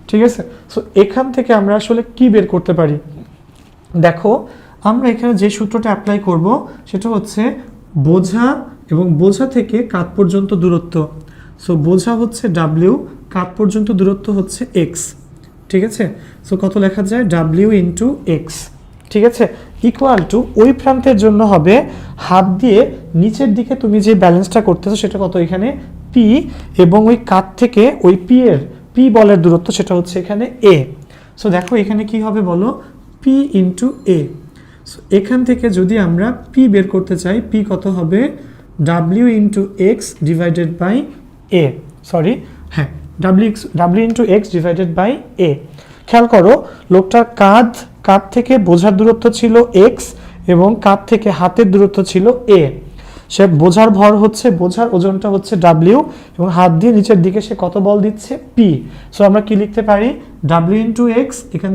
ঠিক আছে। সো এখান থেকে আমরা আসলে কি বের করতে পারি, দেখো আমরা এখানে যে সূত্রটা অ্যাপ্লাই করব সেটা হচ্ছে বোঝা এবং বোঝা থেকে কাঁধ পর্যন্ত দূরত্ব। সো বোঝা হচ্ছে ডাব্লিউ, কাঁধ পর্যন্ত দূরত্ব হচ্ছে এক্স। ঠিক আছে, সো কত লেখা যায়, ডাব্লিউ ইন্টু এক্স। ঠিক আছে, ইকুয়াল টু ওই প্রান্তের জন্য হবে হাত দিয়ে নিচের দিকে তুমি যে ব্যালেন্সটা করতেছো সেটা কত, এখানে পি, এবং ওই কাঁধ থেকে ওই পি বলের দূরত্ব সেটা হচ্ছে এখানে এ। সো দেখো এখানে কি হবে বলো, পি ইন্টু এ। সো এখান থেকে যদি আমরা পি বের করতে চাই, পি কত হবে, ডাব্লিউ into x divided by a, sorry হ্যাঁ, ডাব্লিউ into x divided by a. খেয়াল করো লোকটার কাঁধ থেকে বোঝার দূরত্ব ছিল এক্স এবং কাঁধ থেকে হাতের দূরত্ব ছিল এ। সে বোঝার ভর হচ্ছে, বোঝার ওজনটা হচ্ছে ডাব্লিউ, এবং হাত দিয়ে নিচের দিকে সে কত বল দিচ্ছে, পি। সো আমরা কি লিখতে পারি, ডাব্লিউ ইন্টু এক্স, এখান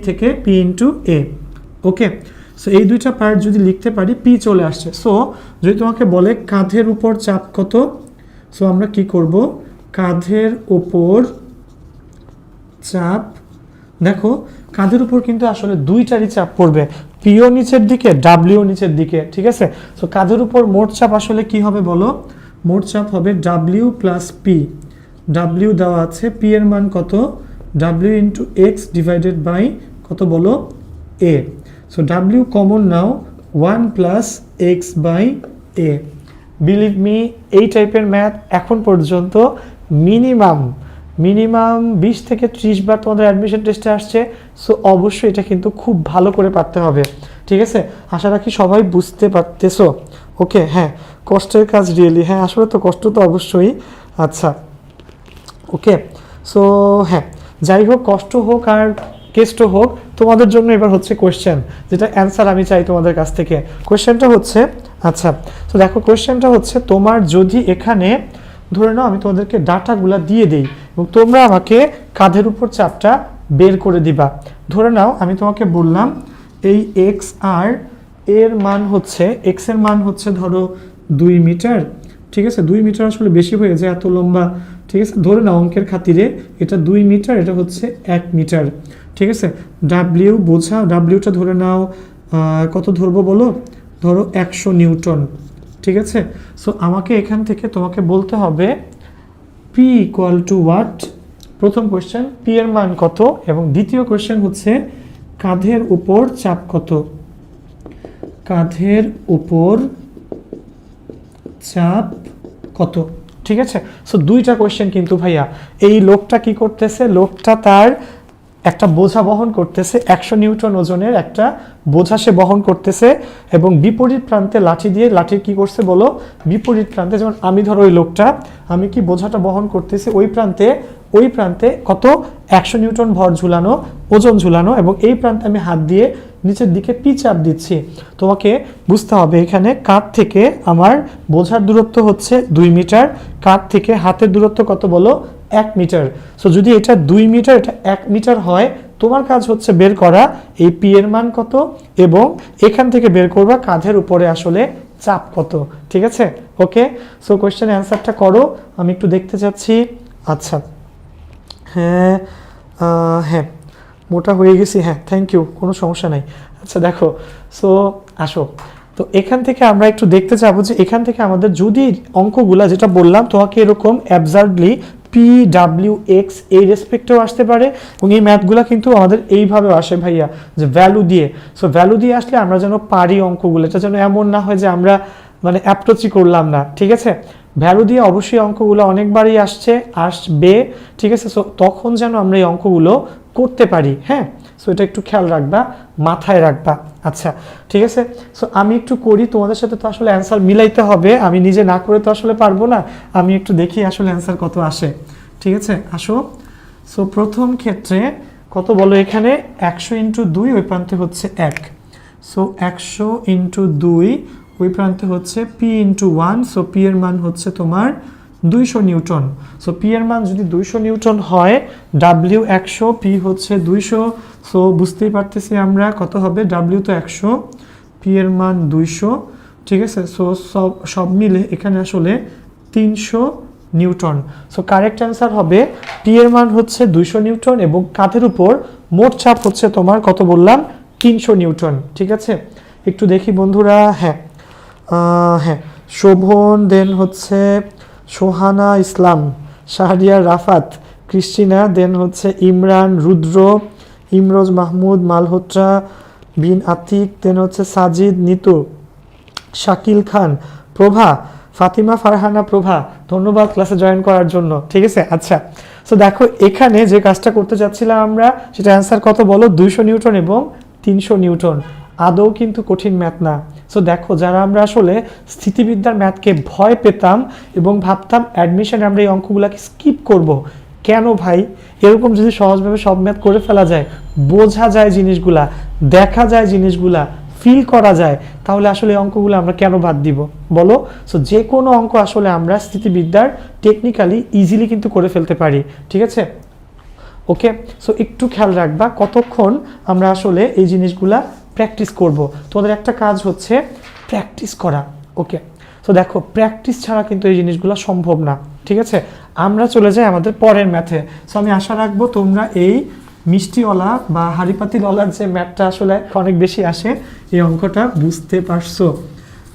থেকে পি ইন্টু এ। ওকে, সো এই দুইটা পার্ট যদি লিখতে পারি, পি চলে আসছে। সো যদি তোমাকে বলে কাঁধের উপর চাপ কত, সো আমরা কি করব, কাঁধের উপর চাপ, দেখো কাঁধের উপর কিন্তু আসলে দুইটারই চাপ পড়বে, পিও নিচের দিকে, ডাব্লিউ নিচের দিকে। ঠিক আছে, সো কাঁধের উপর মোট চাপ আসলে কি হবে বলো, মোট চাপ হবে ডাব্লিউ প্লাস পি। ডাব্লিউ দেওয়া আছে, পি এর মান কত, W into x divided by কত বলো, এ। সো ডাব্লিউ কমন নাও, 1 plus X by A. Believe me, এই টাইপের ম্যাথ এখন পর্যন্ত মিনিমাম 20 থেকে 30 বার তোমাদের অ্যাডমিশন টেস্টে আসছে। সো অবশ্যই এটা কিন্তু খুব ভালো করে পারতে হবে। ঠিক আছে, আশা রাখি সবাই বুঝতে পারতেছো। ওকে, হ্যাঁ কষ্টের কাজ রিয়েলি, হ্যাঁ আসলে তো কষ্ট তো অবশ্যই। আচ্ছা ওকে, সো হ্যাঁ যাই হোক, কষ্ট হোক আর কেষ্ট হোক, তোমাদের জন্য এবার হচ্ছে কোয়েশ্চেন, যেটা অ্যান্সার আমি চাই তোমাদের কাছ থেকে। কোয়েশ্চেনটা হচ্ছে, আচ্ছা তো দেখো কোয়েশ্চেনটা হচ্ছে, তোমার যদি এখানে ধরে নাও আমি তোমাদেরকে ডাটাগুলা দিয়ে দিই এবং তোমরা আমাকে কাঁধের উপর চাপটা বের করে দিবা। ধরে নাও আমি তোমাকে বললাম এই এক্স আর এর মান হচ্ছে, এক্স এর মান হচ্ছে ধরো 2 মিটার। ঠিক আছে, 2 মিটার আসলে বেশি হয়ে যায়, এত লম্বা। ঠিক আছে, ধরে নাও অঙ্কের খাতিরে এটা 2 মিটার, এটা হচ্ছে 1 মিটার। ঠিক আছে, ডাব্লিউ বোঝা, ডাব্লিউটা ধরে নাও কত ধরবো বলো, ধরো 100 নিউটন। ঠিক আছে, সো আমাকে এখান থেকে তোমাকে বলতে হবে পি ইকুয়াল টু হোয়াট। প্রথম কোয়েশ্চেন পি এর মান কত, এবং দ্বিতীয় কোয়েশ্চেন হচ্ছে কাঁধের উপর চাপ কত, কাঁধের উপর চাপ কত। ঠিক আছে, সো দুইটা কোয়েশ্চেন কিন্তু ভাইয়া। এই লোকটা কি করতেছে, লোকটা তার একটা বোঝা বহন করতেছে, 100 নিউটন ওজনের একটা বোঝা সে বহন করতেছে, এবং বিপরীত প্রান্তে লাঠি দিয়ে, লাঠির কি করছে বলো, বিপরীত প্রান্তে, যেমন আমি ধরো ওই লোকটা, আমি কি বোঝাটা বহন করতেছি ওই প্রান্তে কত 100 নিউটন ভর ঝুলানো, ওজন ঝুলানো, এবং এই প্রান্তে আমি হাত দিয়ে নিচের দিকে পি চাপ দিচ্ছি। তোমাকে বুঝতে হবে এখানে কাঁধ থেকে আমার বোঝার দূরত্ব হচ্ছে 2 মিটার, কাঁধ থেকে হাতের দূরত্ব কত বলো, 1 মিটার। সো যদি এটা 2 মিটার, এটা 1 মিটার হয়, তোমার কাজ হচ্ছে বের করা এই পি এর মান কত, এবং এখান থেকে বের করবা কাঁধের উপরে আসলে চাপ কত। ঠিক আছে, ওকে, সো কোয়েশ্চেন অ্যান্সারটা করো, আমি একটু দেখতে চাচ্ছি। আচ্ছা হ্যাঁ হ্যাঁ মোটা হয়ে গেছি, হ্যাঁ থ্যাংক ইউ, কোনো সমস্যা নাই। আচ্ছা দেখো, সো আসো, তো এখান থেকে আমরা একটু দেখতে চাবো যে এখান থেকে আমাদের যদি অঙ্কগুলা যেটা বললাম তোমাকে এরকম অ্যাবসার্ডলি পি ডাব্লিউ এক্স এই রেসপেক্টেও আসতে পারে, এবং এই ম্যাথগুলো কিন্তু আমাদের এইভাবেও আসে ভাইয়া, যে ভ্যালু দিয়ে। সো ভ্যালু দিয়ে আসলে আমরা যেন পারি অঙ্কগুলো, এটা যেন এমন না হয় যে আমরা মানে অ্যাপ্রোচই করলাম না। ঠিক আছে, ভ্যালু দিয়ে অবশ্যই অঙ্কগুলো অনেকবারই আসবে। ঠিক আছে, সো তখন যেন আমরা এই অঙ্কগুলো করতে পারি। হ্যাঁ, সো এটা একটু খেয়াল রাখবা, মাথায় রাখবা। আচ্ছা ঠিক আছে, সো আমি একটু করি, তোমাদের সাথে তো আসলে অ্যান্সার মিলাইতে হবে, আমি নিজে না করে তো আসলে পারবো না, আমি একটু দেখি আসলে অ্যান্সার কত আসে। ঠিক আছে, আসো। সো প্রথম ক্ষেত্রে কত বলো, এখানে 100 ইন্টু 2, ওই প্রান্তে হচ্ছে 1। সো 100 ইন্টু 2, ওই প্রান্তে হচ্ছে পি ইন্টু 1। সো পি এর মান হচ্ছে তোমার 200 নিউটন। সো পি এর মান যদি 200 নিউটন হয়, ডাব্লিউ 100, পি হচ্ছে 200। সো বুঝতেই পারতেছি আমরা কত হবে, ডাব্লিউ তো 100, পি এর মান 200। ঠিক আছে, সো সব মিলে এখানে আসলে 300 নিউটন। সো কারেক্ট অ্যান্সার হবে পি এর মান হচ্ছে 200 নিউটন, এবং কাঁধের উপর মোট চাপ হচ্ছে তোমার কত বললাম, 300 নিউটন। ঠিক আছে, একটু দেখি বন্ধুরা, হ্যাঁ হ্যাঁ, শোভন, দেন হচ্ছে সোহানা ইসলাম, শাহরিয়ার রাফাত, ক্রিস্টিনা, দেন হচ্ছে ইমরান, রুদ্র, ইমরোজ মাহমুদ, মালহোত্রা বিন আতিক, দেন হচ্ছে সাজিদ, নিতু, শাকিল খান, প্রভা, ফাতিমা ফারহানা প্রভা, ধন্যবাদ ক্লাসে জয়েন করার জন্য। ঠিক আছে, আচ্ছা। সো দেখো এখানে যে কাজটা করতে চাচ্ছিলাম আমরা, সেটা অ্যান্সার কত বলো? 200 নিউটন এবং 300 নিউটন। আদৌ কিন্তু কঠিন ম্যাথ না। সো দেখো, যারা আমরা আসলে স্থিতিবিদ্যার ম্যাথকে ভয় পেতাম এবং ভাবতাম অ্যাডমিশনে আমরা এই অঙ্কগুলোকে স্কিপ করব, কেন ভাই? এরকম যদি সহজভাবে সব ম্যাথ করে ফেলা যায়, বোঝা যায় জিনিসগুলা, দেখা যায় জিনিসগুলা, ফিল করা যায়, তাহলে আসলে এই অঙ্কগুলো আমরা কেন বাদ দিব বলো? সো যে কোনো অঙ্ক আসলে আমরা স্থিতিবিদ্যার টেকনিক্যালি ইজিলি কিন্তু করে ফেলতে পারি। ঠিক আছে, ওকে। সো একটু খেয়াল রাখবা কতক্ষণ আমরা আসলে এই জিনিসগুলা প্র্যাকটিস করব। তোমাদের একটা কাজ হচ্ছে প্র্যাকটিস করা, ওকে। সো দেখো, প্র্যাকটিস ছাড়া কিন্তু এই জিনিসগুলো সম্ভব না। ঠিক আছে, আমরা চলে যাই আমাদের পরের ম্যাথে। সো আমি আশা রাখবো তোমরা এই মিষ্টিওয়ালা বা হাড়িপাতিলওয়ালার যে ম্যাথটা আসলে অনেক বেশি আসে, এই অঙ্কটা বুঝতে পারছো।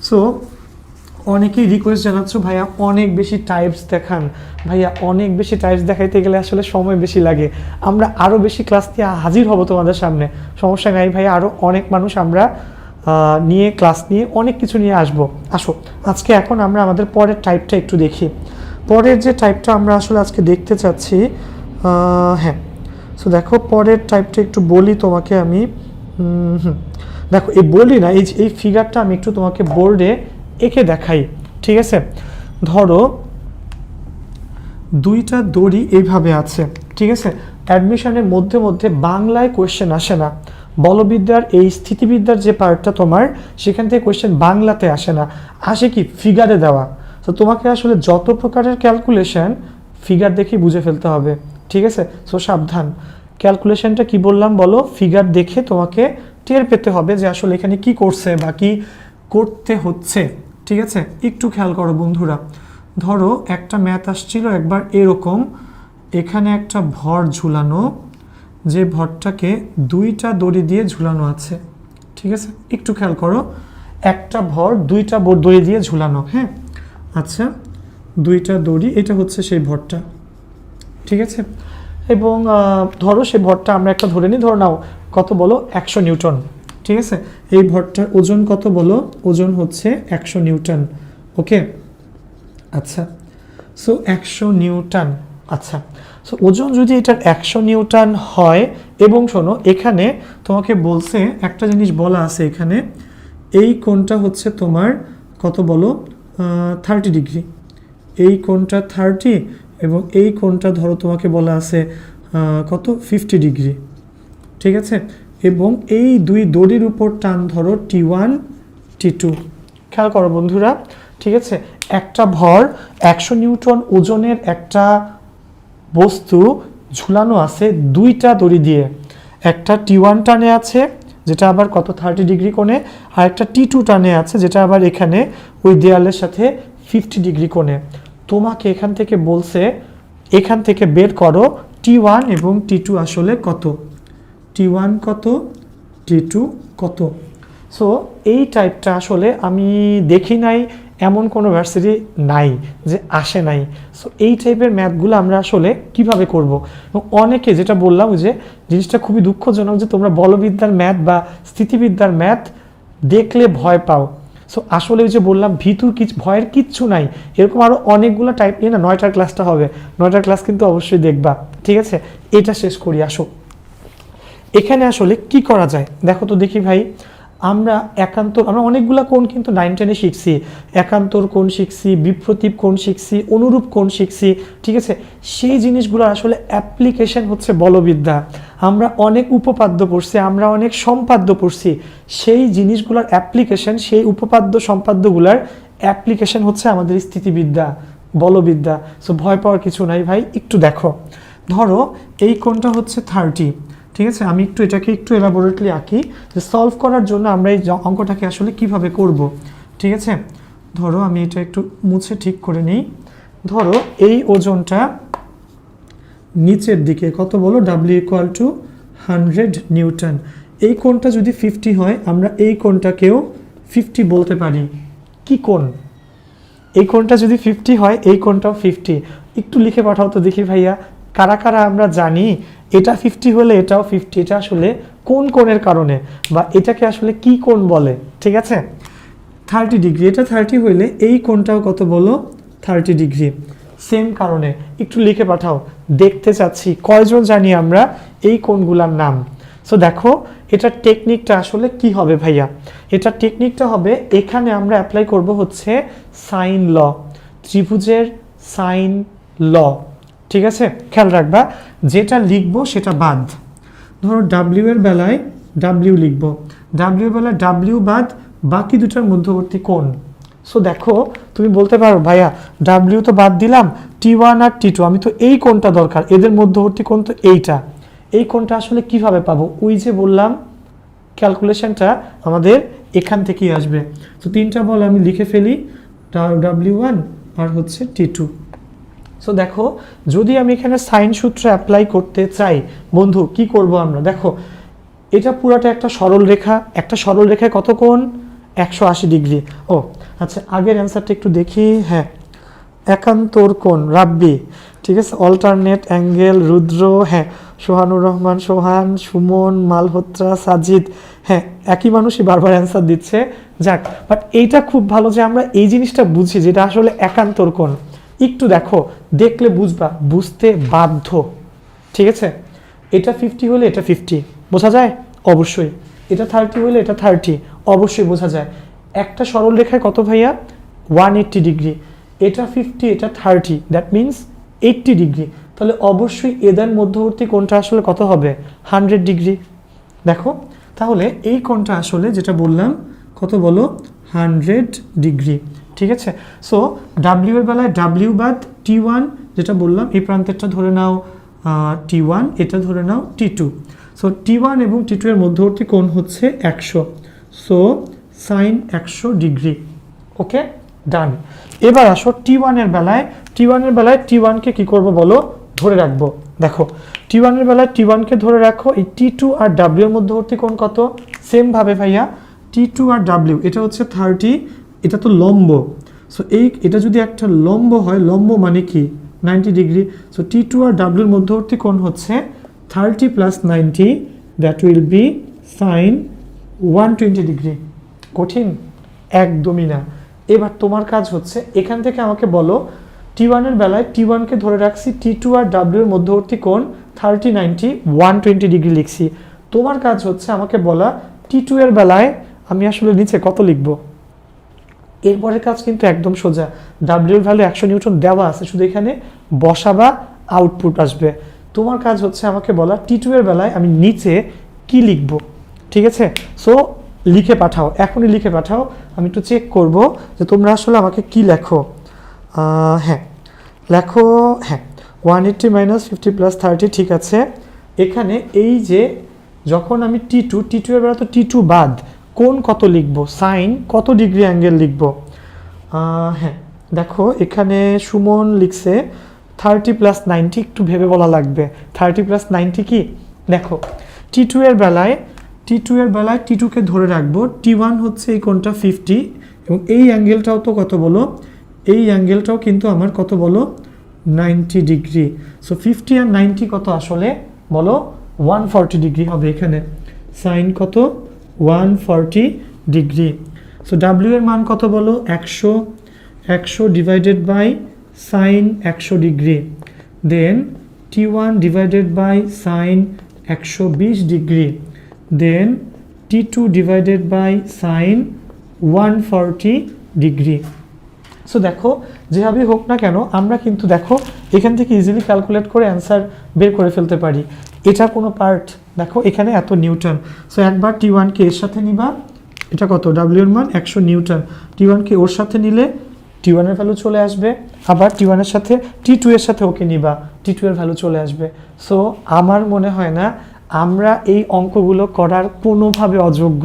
সো অনেকেই রিকোয়েস্ট জানাচ্ছ, ভাইয়া অনেক বেশি টাইপস দেখান, ভাইয়া অনেক বেশি টাইপস দেখাইতে গেলে আসলে সময় বেশি লাগে। আমরা আরও বেশি ক্লাস নিয়ে হাজির হব তোমাদের সামনে, সমস্যা নাই ভাইয়া। আরও অনেক মানুষ আমরা নিয়ে ক্লাস নিয়ে অনেক কিছু নিয়ে আসবো। আসো আজকে এখন আমরা আমাদের পরের টাইপটা একটু দেখি। পরের যে টাইপটা আমরা আসলে আজকে দেখতে চাচ্ছি, হ্যাঁ। সো দেখো, পরের টাইপটা একটু বলি তোমাকে আমি। দেখো, এই বলি না, এই ফিগারটা আমি একটু তোমাকে বোর্ডে এঁকে দেখাই। ঠিক আছে, ধরো দুইটা দড়ি এইভাবে আছে। ঠিক আছে, অ্যাডমিশনের মধ্যে মধ্যে বাংলায় কোয়েশ্চেন আসে না, বলবিদ্যার এই স্থিতিবিদ্যার যে পার্টটা তোমার, সেখান থেকে কোয়েশ্চেন বাংলাতে আসে না, আসে কি ফিগারে দেওয়া। তো তোমাকে আসলে যত প্রকারের ক্যালকুলেশন ফিগার দেখেই বুঝে ফেলতে হবে। ঠিক আছে, সো সাবধান। ক্যালকুলেশনটা কি বললাম বলো? ফিগার দেখে তোমাকে টের পেতে হবে যে আসলে এখানে কি করছে বা কি করতে হচ্ছে। ঠিক আছে, একটু খেয়াল করো বন্ধুরা। ধরো একটা ম্যাথ আসছিল একবার এরকম, এখানে একটা ভর ঝুলানো, যে ভরটাকে দুইটা দড়ি দিয়ে ঝুলানো আছে। ঠিক আছে, একটু খেয়াল করো, একটা ভর দুইটা দড়ি দিয়ে ঝুলানো। হ্যাঁ, আচ্ছা, দুইটা দড়ি, এটা হচ্ছে সেই ভরটা। ঠিক আছে, এবং ধরো সেই ভরটা আমরা একটা ধরে নিই, ধরো নাও কত বলো? 100 নিউটন। ঠিক আছে, এই ভরটার ওজন কত বলো? ওজন হচ্ছে 100 নিউটন। ওকে, আচ্ছা। সো 100 নিউটন, আচ্ছা। সো ওজন যদি এটার 100 নিউটন হয়, এবং শোনো এখানে তোমাকে বলছে একটা জিনিস বলা আছে, এখানে এই কোণটা হচ্ছে তোমার কত বলো? 30 ডিগ্রি। এই কোণটা 30 এবং এই কোণটা ধরো তোমাকে বলা আছে কত? 50 ডিগ্রি। ঠিক আছে, এবং এই দুই দড়ির উপর টান ধরো T1 T2। খেয়াল করো বন্ধুরা। ঠিক আছে, একটা ভর 100 নিউটন ওজনের একটা বস্তু ঝুলানো আছে দুইটা দড়ি দিয়ে, একটা T1 টানে আছে যেটা আবার কত? 30 ডিগ্রি কোণে, আর একটা T2 টানে আছে যেটা আবার এখানে ওই দেয়ালের সাথে 50 ডিগ্রি কোণে। তোমাকে এখান থেকে বলছে, এখান থেকে বের করো T1 এবং T2 আসলে কত, T1 কত, T2 কত। সো এই টাইপটা আসলে আমি দেখি নাই, এমন কোনো ভার্সিটি নাই যে আসে নাই। সো এই টাইপের ম্যাথগুলো আমরা আসলে কিভাবে করব, এবং অনেকে যেটা বললাম যে জিনিসটা খুবই দুঃখজনক যে তোমরা বলবিদ্যার ম্যাথ বা স্থিতিবিদ্যার ম্যাথ দেখলে ভয় পাও। সো আসলে ওই যে বললাম ভয়ের কিচ্ছু নাই, এরকম আরও অনেকগুলো টাইপ নিয়ে না 9টার ক্লাসটা হবে, 9টার ক্লাস কিন্তু অবশ্যই দেখবা। ঠিক আছে, এটা শেষ করি। আসো এখানে আসলে কি করা যায় দেখো তো দেখি ভাই। আমরা অনেকগুলা কোণ কিন্তু 9, 10-এ শিখছি, একান্তর কোণ শিখছি, বিপ্রতীপ কোণ শিখছি, অনুরূপ কোণ শিখছি। ঠিক আছে, সেই জিনিসগুলোর আসলে অ্যাপ্লিকেশন হচ্ছে বলবিদ্যা। আমরা অনেক উপপাদ্য পড়ছি, আমরা অনেক সম্পাদ্য পড়ছি, সেই জিনিসগুলোর অ্যাপ্লিকেশন, সেই উপপাদ্য সম্পাদ্যগুলোর অ্যাপ্লিকেশন হচ্ছে আমাদের স্থিতিবিদ্যা, বলবিদ্যা। সো ভয় পাওয়ার কিছু নাই ভাই। একটু দেখো, ধরো এই কোণটা হচ্ছে 30। ঠিক আছে, আমি এটাকে একটু এলাবোরেটলি আঁকি যে সলভ করার জন্য আমরা এই অঙ্কটাকে আসলে কিভাবে করব। ঠিক আছে, ধরো আমি এটা একটু মুছে ঠিক করে নিই। ধরো এই ওজনটা নিচের দিকে কত বলো? W = 100 Newton. এই কোণটা যদি 50 হয়, আমরা এই কোণটাকেও 50 বলতে পারি। কি কোণ? এই কোণটা যদি 50 হয়, এই কোণটাও 50। একটু লিখে পাঠাও তো দেখি ভাইয়া, কারা কারা আমরা জানি এটা 50 হলে এটাও 50, এটা আসলে কোন কোণের কারণে, বা এটাকে আসলে কি কোণ বলে? ঠিক আছে, 30 ডিগ্রি, এটা 30 হইলে এই কোণটাও কত বলো? 30 ডিগ্রি। সেম কারণে একটু লিখে পাঠাও, দেখতে চাচ্ছি কয়জন জানি আমরা এই কোণগুলোর নাম। সো দেখো এটার টেকনিকটা আসলে কি হবে ভাইয়া? এটার টেকনিকটা হবে, এখানে আমরা অ্যাপ্লাই করব হচ্ছে সাইন ল, ত্রিভুজের সাইন ল। ঠিক আছে, খেয়াল রাখবা যেটা লিখবো সেটা বাদ। ধরো ডাব্লিউ এর বেলায় ডাব্লিউ লিখবো, ডাব্লিউ এর বেলায় ডাব্লিউ বাদ, বাকি দুটার মধ্যবর্তী কোণ। সো দেখো তুমি বলতে পারো ভাইয়া ডাব্লিউ তো বাদ দিলাম, T1 আর T2, আমি তো এই কোণটা দরকার, এদের মধ্যবর্তী কোণ তো এইটা। এই কোণটা আসলে কিভাবে পাবো? ওই যে বললাম ক্যালকুলেশনটা আমাদের এখান থেকেই আসবে। তো তিনটা বল আমি লিখে ফেলি, W1 আর হচ্ছে T2। সো দেখো যদি আমি এখানে সাইন সূত্র অ্যাপ্লাই করতে চাই বন্ধু, কি করব আমরা? দেখো এটা পুরাটা একটা সরল রেখা, একটা সরল রেখায় কত কোণ? 180 ডিগ্রি। ও আচ্ছা, আগের অ্যান্সারটা একটু দেখি। হ্যাঁ, একান্তর কোণ, রাব্বি, ঠিক আছে, অল্টারনেট অ্যাঙ্গেল, রুদ্র, হ্যাঁ, সোহানুর রহমান, সোহান, সুমন, মালহোত্রা, সাজিদ, হ্যাঁ একই মানুষই বারবার অ্যান্সার দিচ্ছে। যাক, বাট এইটা খুব ভালো যে আমরা এই জিনিসটা বুঝি যেটা আসলে একান্তর কোণ। একটু দেখো, দেখলে বুঝবা, বুঝতে বাধ্য। ঠিক আছে, এটা 50 হলে এটা 50 বোঝা যায় অবশ্যই, এটা 30 হলে এটা 30 অবশ্যই বোঝা যায়। একটা সরল রেখায় কত ভাইয়া? 180 ডিগ্রি, এটা 50 এটা 30, দ্যাট মিনস 80 ডিগ্রি। তাহলে অবশ্যই এদের মধ্যবর্তী কোণটা আসলে কত হবে? 100 ডিগ্রি। দেখো তাহলে এই কোণটা আসলে যেটা বললাম কত বলো? 100 ডিগ্রি। ঠিক আছে, সো ডাব্লিউ এর বেলায় ডাব্লিউ বাদ, T1 যেটা বললাম এই প্রান্তেরটা ধরে নাও T1, এটা ধরে নাও T2। সো T1 এবং T2 এর মধ্যবর্তী কোণ হচ্ছে 100, সো সাইন 100 ডিগ্রি। ওকে, ডান। এবার আসো T1 এর বেলায়, T1 কে কি করব বলো? ধরে রাখবো। দেখো T1 এর বেলায় T1 কে ধরে রাখো, এই T2 আর W এর মধ্যবর্তী কোণ কত? সেম ভাবে ভাইয়া T2 আর W, এটা হচ্ছে 30, এটা তো লম্ব। সো এটা যদি একটা লম্ব হয়, লম্ব মানে কি? 90 ডিগ্রি। সো T2 আর W এর মধ্যবর্তী কোণ হচ্ছে 30 plus 90, that will be sine 120 degree. কঠিন? একদমই না। এবার তোমার কাজ হচ্ছে এখান থেকে আমাকে বলো, T1 এর বেলায় T1 কে ধরে রাখছি, T2 আর W এর মধ্যবর্তী কোণ 30, 90, 120 ডিগ্রি লিখছি। তোমার কাজ হচ্ছে আমাকে বলা T2 এর বেলায় আমি আসলে নিচে কত লিখব। এরপরের কাজ কিন্তু একদম সোজা, ডাব্লিউ এর ভ্যালু 100 নিউটন দেওয়া আছে, শুধু এখানে বসাবা, আউটপুট আসবে। তোমার কাজ হচ্ছে আমাকে বলা T2 এর বেলায় আমি নিচে কি লিখব। ঠিক আছে, সো লিখে পাঠাও, এখনই লিখে পাঠাও, আমি একটু চেক করব যে তোমরা আসলে আমাকে কি লেখো। হ্যাঁ লেখো, হ্যাঁ 180 মাইনাস 50 প্লাস 30, ঠিক আছে। এখানে এই যে যখন আমি T2 এর বেলা তো T2 বাদ, কোণ কত লিখব? সাইন কত ডিগ্রি অ্যাঙ্গেল লিখব? হ্যাঁ দেখো এখানে সুমন লিখছে 30 প্লাস 90, একটু ভেবে বলা লাগবে। 30 প্লাস 90 কি? দেখো T2 এর বেলায় T2 কে ধরে রাখবো, T1 হচ্ছে এই কোণটা 50, এবং এই অ্যাঙ্গেলটাও তো কত বলো? এই অ্যাঙ্গেলটাও কিন্তু আমার কত বলো? 90 ডিগ্রি। সো 50 আর 90 কত আসলে বলো? 140 ডিগ্রি হবে এখানে। সাইন কত? 140 ডিগ্রি। সো ডাব্লিউ এর মান কত বলো? 100 divided by sine 100 degree, then T1 divided by sine 120 degree, then T2 divided by sine 140 degree. So দেখো যেভাবেই হোক না কেন আমরা কিন্তু দেখো এখান থেকে ইজিলি ক্যালকুলেট করে অ্যান্সার বের করে ফেলতে পারি। এটা কোনো পার্ট, দেখো এখানে এত নিউটন। সো একবার T1 কে এর সাথে নিবা, এটা কত? ডাব্লিউ এর মান 100 নিউটন। T1 কে ওর সাথে নিলে T1 এর ভ্যালু চলে আসবে, আবার T1 এর সাথে T2 এর সাথে ওকে নিবা, T2 এর ভ্যালু চলে আসবে। সো আমার মনে হয় না আমরা এই অঙ্কগুলো করার কোনোভাবে অযোগ্য।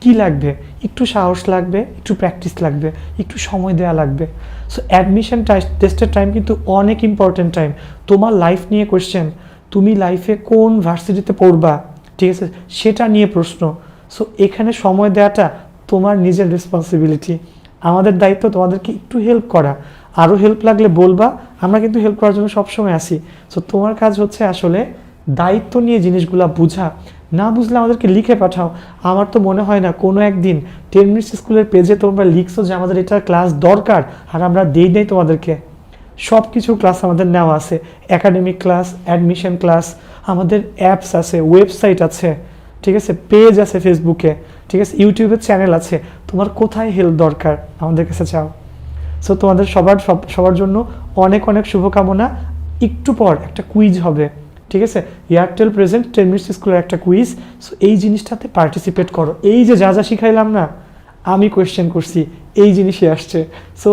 কি লাগবে? একটু সাহস লাগবে, একটু প্র্যাকটিস লাগবে, একটু সময় দেওয়া লাগবে। সো অ্যাডমিশন টেস্টের টাইম কিন্তু অনেক ইম্পর্টেন্ট টাইম। তোমার লাইফ নিয়ে কোয়েশ্চেন, তুমি লাইফে কোন ভার্সিটিতে পড়বা, ঠিক আছে, সেটা নিয়ে প্রশ্ন। সো এখানে সময় দেওয়াটা তোমার নিজের রেসপন্সিবিলিটি। আমাদের দায়িত্ব তোমাদেরকে একটু হেল্প করা, আরও হেল্প লাগলে বলবা, আমরা কিন্তু হেল্প করার জন্য সবসময় আসি। সো তোমার কাজ হচ্ছে আসলে দায়িত্ব নিয়ে জিনিসগুলো বুঝা, না বুঝলে আমাদেরকে লিখে পাঠাও। আমার তো মনে হয় না কোনো একদিন 10 মিনিটস স্কুলের পেজে তোমরা লিখছো যে আমাদের এটা ক্লাস দরকার আর আমরা দেই নাই তোমাদেরকে। সব কিছু ক্লাস আমাদের নেওয়া আছে, একাডেমিক ক্লাস, অ্যাডমিশন ক্লাস, আমাদের অ্যাপস আছে, ওয়েবসাইট আছে, ঠিক আছে, পেজ আছে ফেসবুকে, ঠিক আছে, ইউটিউবের চ্যানেল আছে। তোমার কোথায় হেল্প দরকার আমাদের কাছে চাও। সো তোমাদের সবার জন্য অনেক অনেক শুভকামনা। একটু পর একটা কুইজ হবে, ঠিক আছে, এয়ারটেল প্রেজেন্ট 10 মিনিটস স্কুলের একটা কুইজ। সো এই জিনিসটাতে পার্টিসিপেট করো। এই যে যা যা শিখাইলাম না, আমি কোয়েশ্চেন করছি, এই জিনিসই আসছে। সো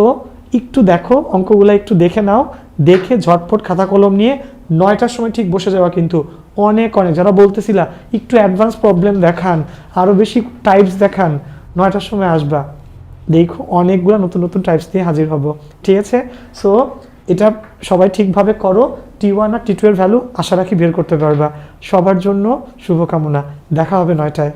একটু দেখো, অঙ্কগুলো একটু দেখে নাও, দেখে ঝটপট খাতা কলম নিয়ে 9টার সময় ঠিক বসে যাওয়া। কিন্তু অনেক যারা বলতেছিলা একটু অ্যাডভান্স প্রবলেম দেখান, আরও বেশি টাইপস দেখান, 9টার সময় আসবা, দেখো অনেকগুলো নতুন নতুন টাইপস নিয়ে হাজির হব, ঠিক আছে। সো এটা সবাই ঠিকভাবে করো, T1 আর T2 এর ভ্যালু আশা রাখি বের করতে পারবা। সবার জন্য শুভকামনা, দেখা হবে 9টায়।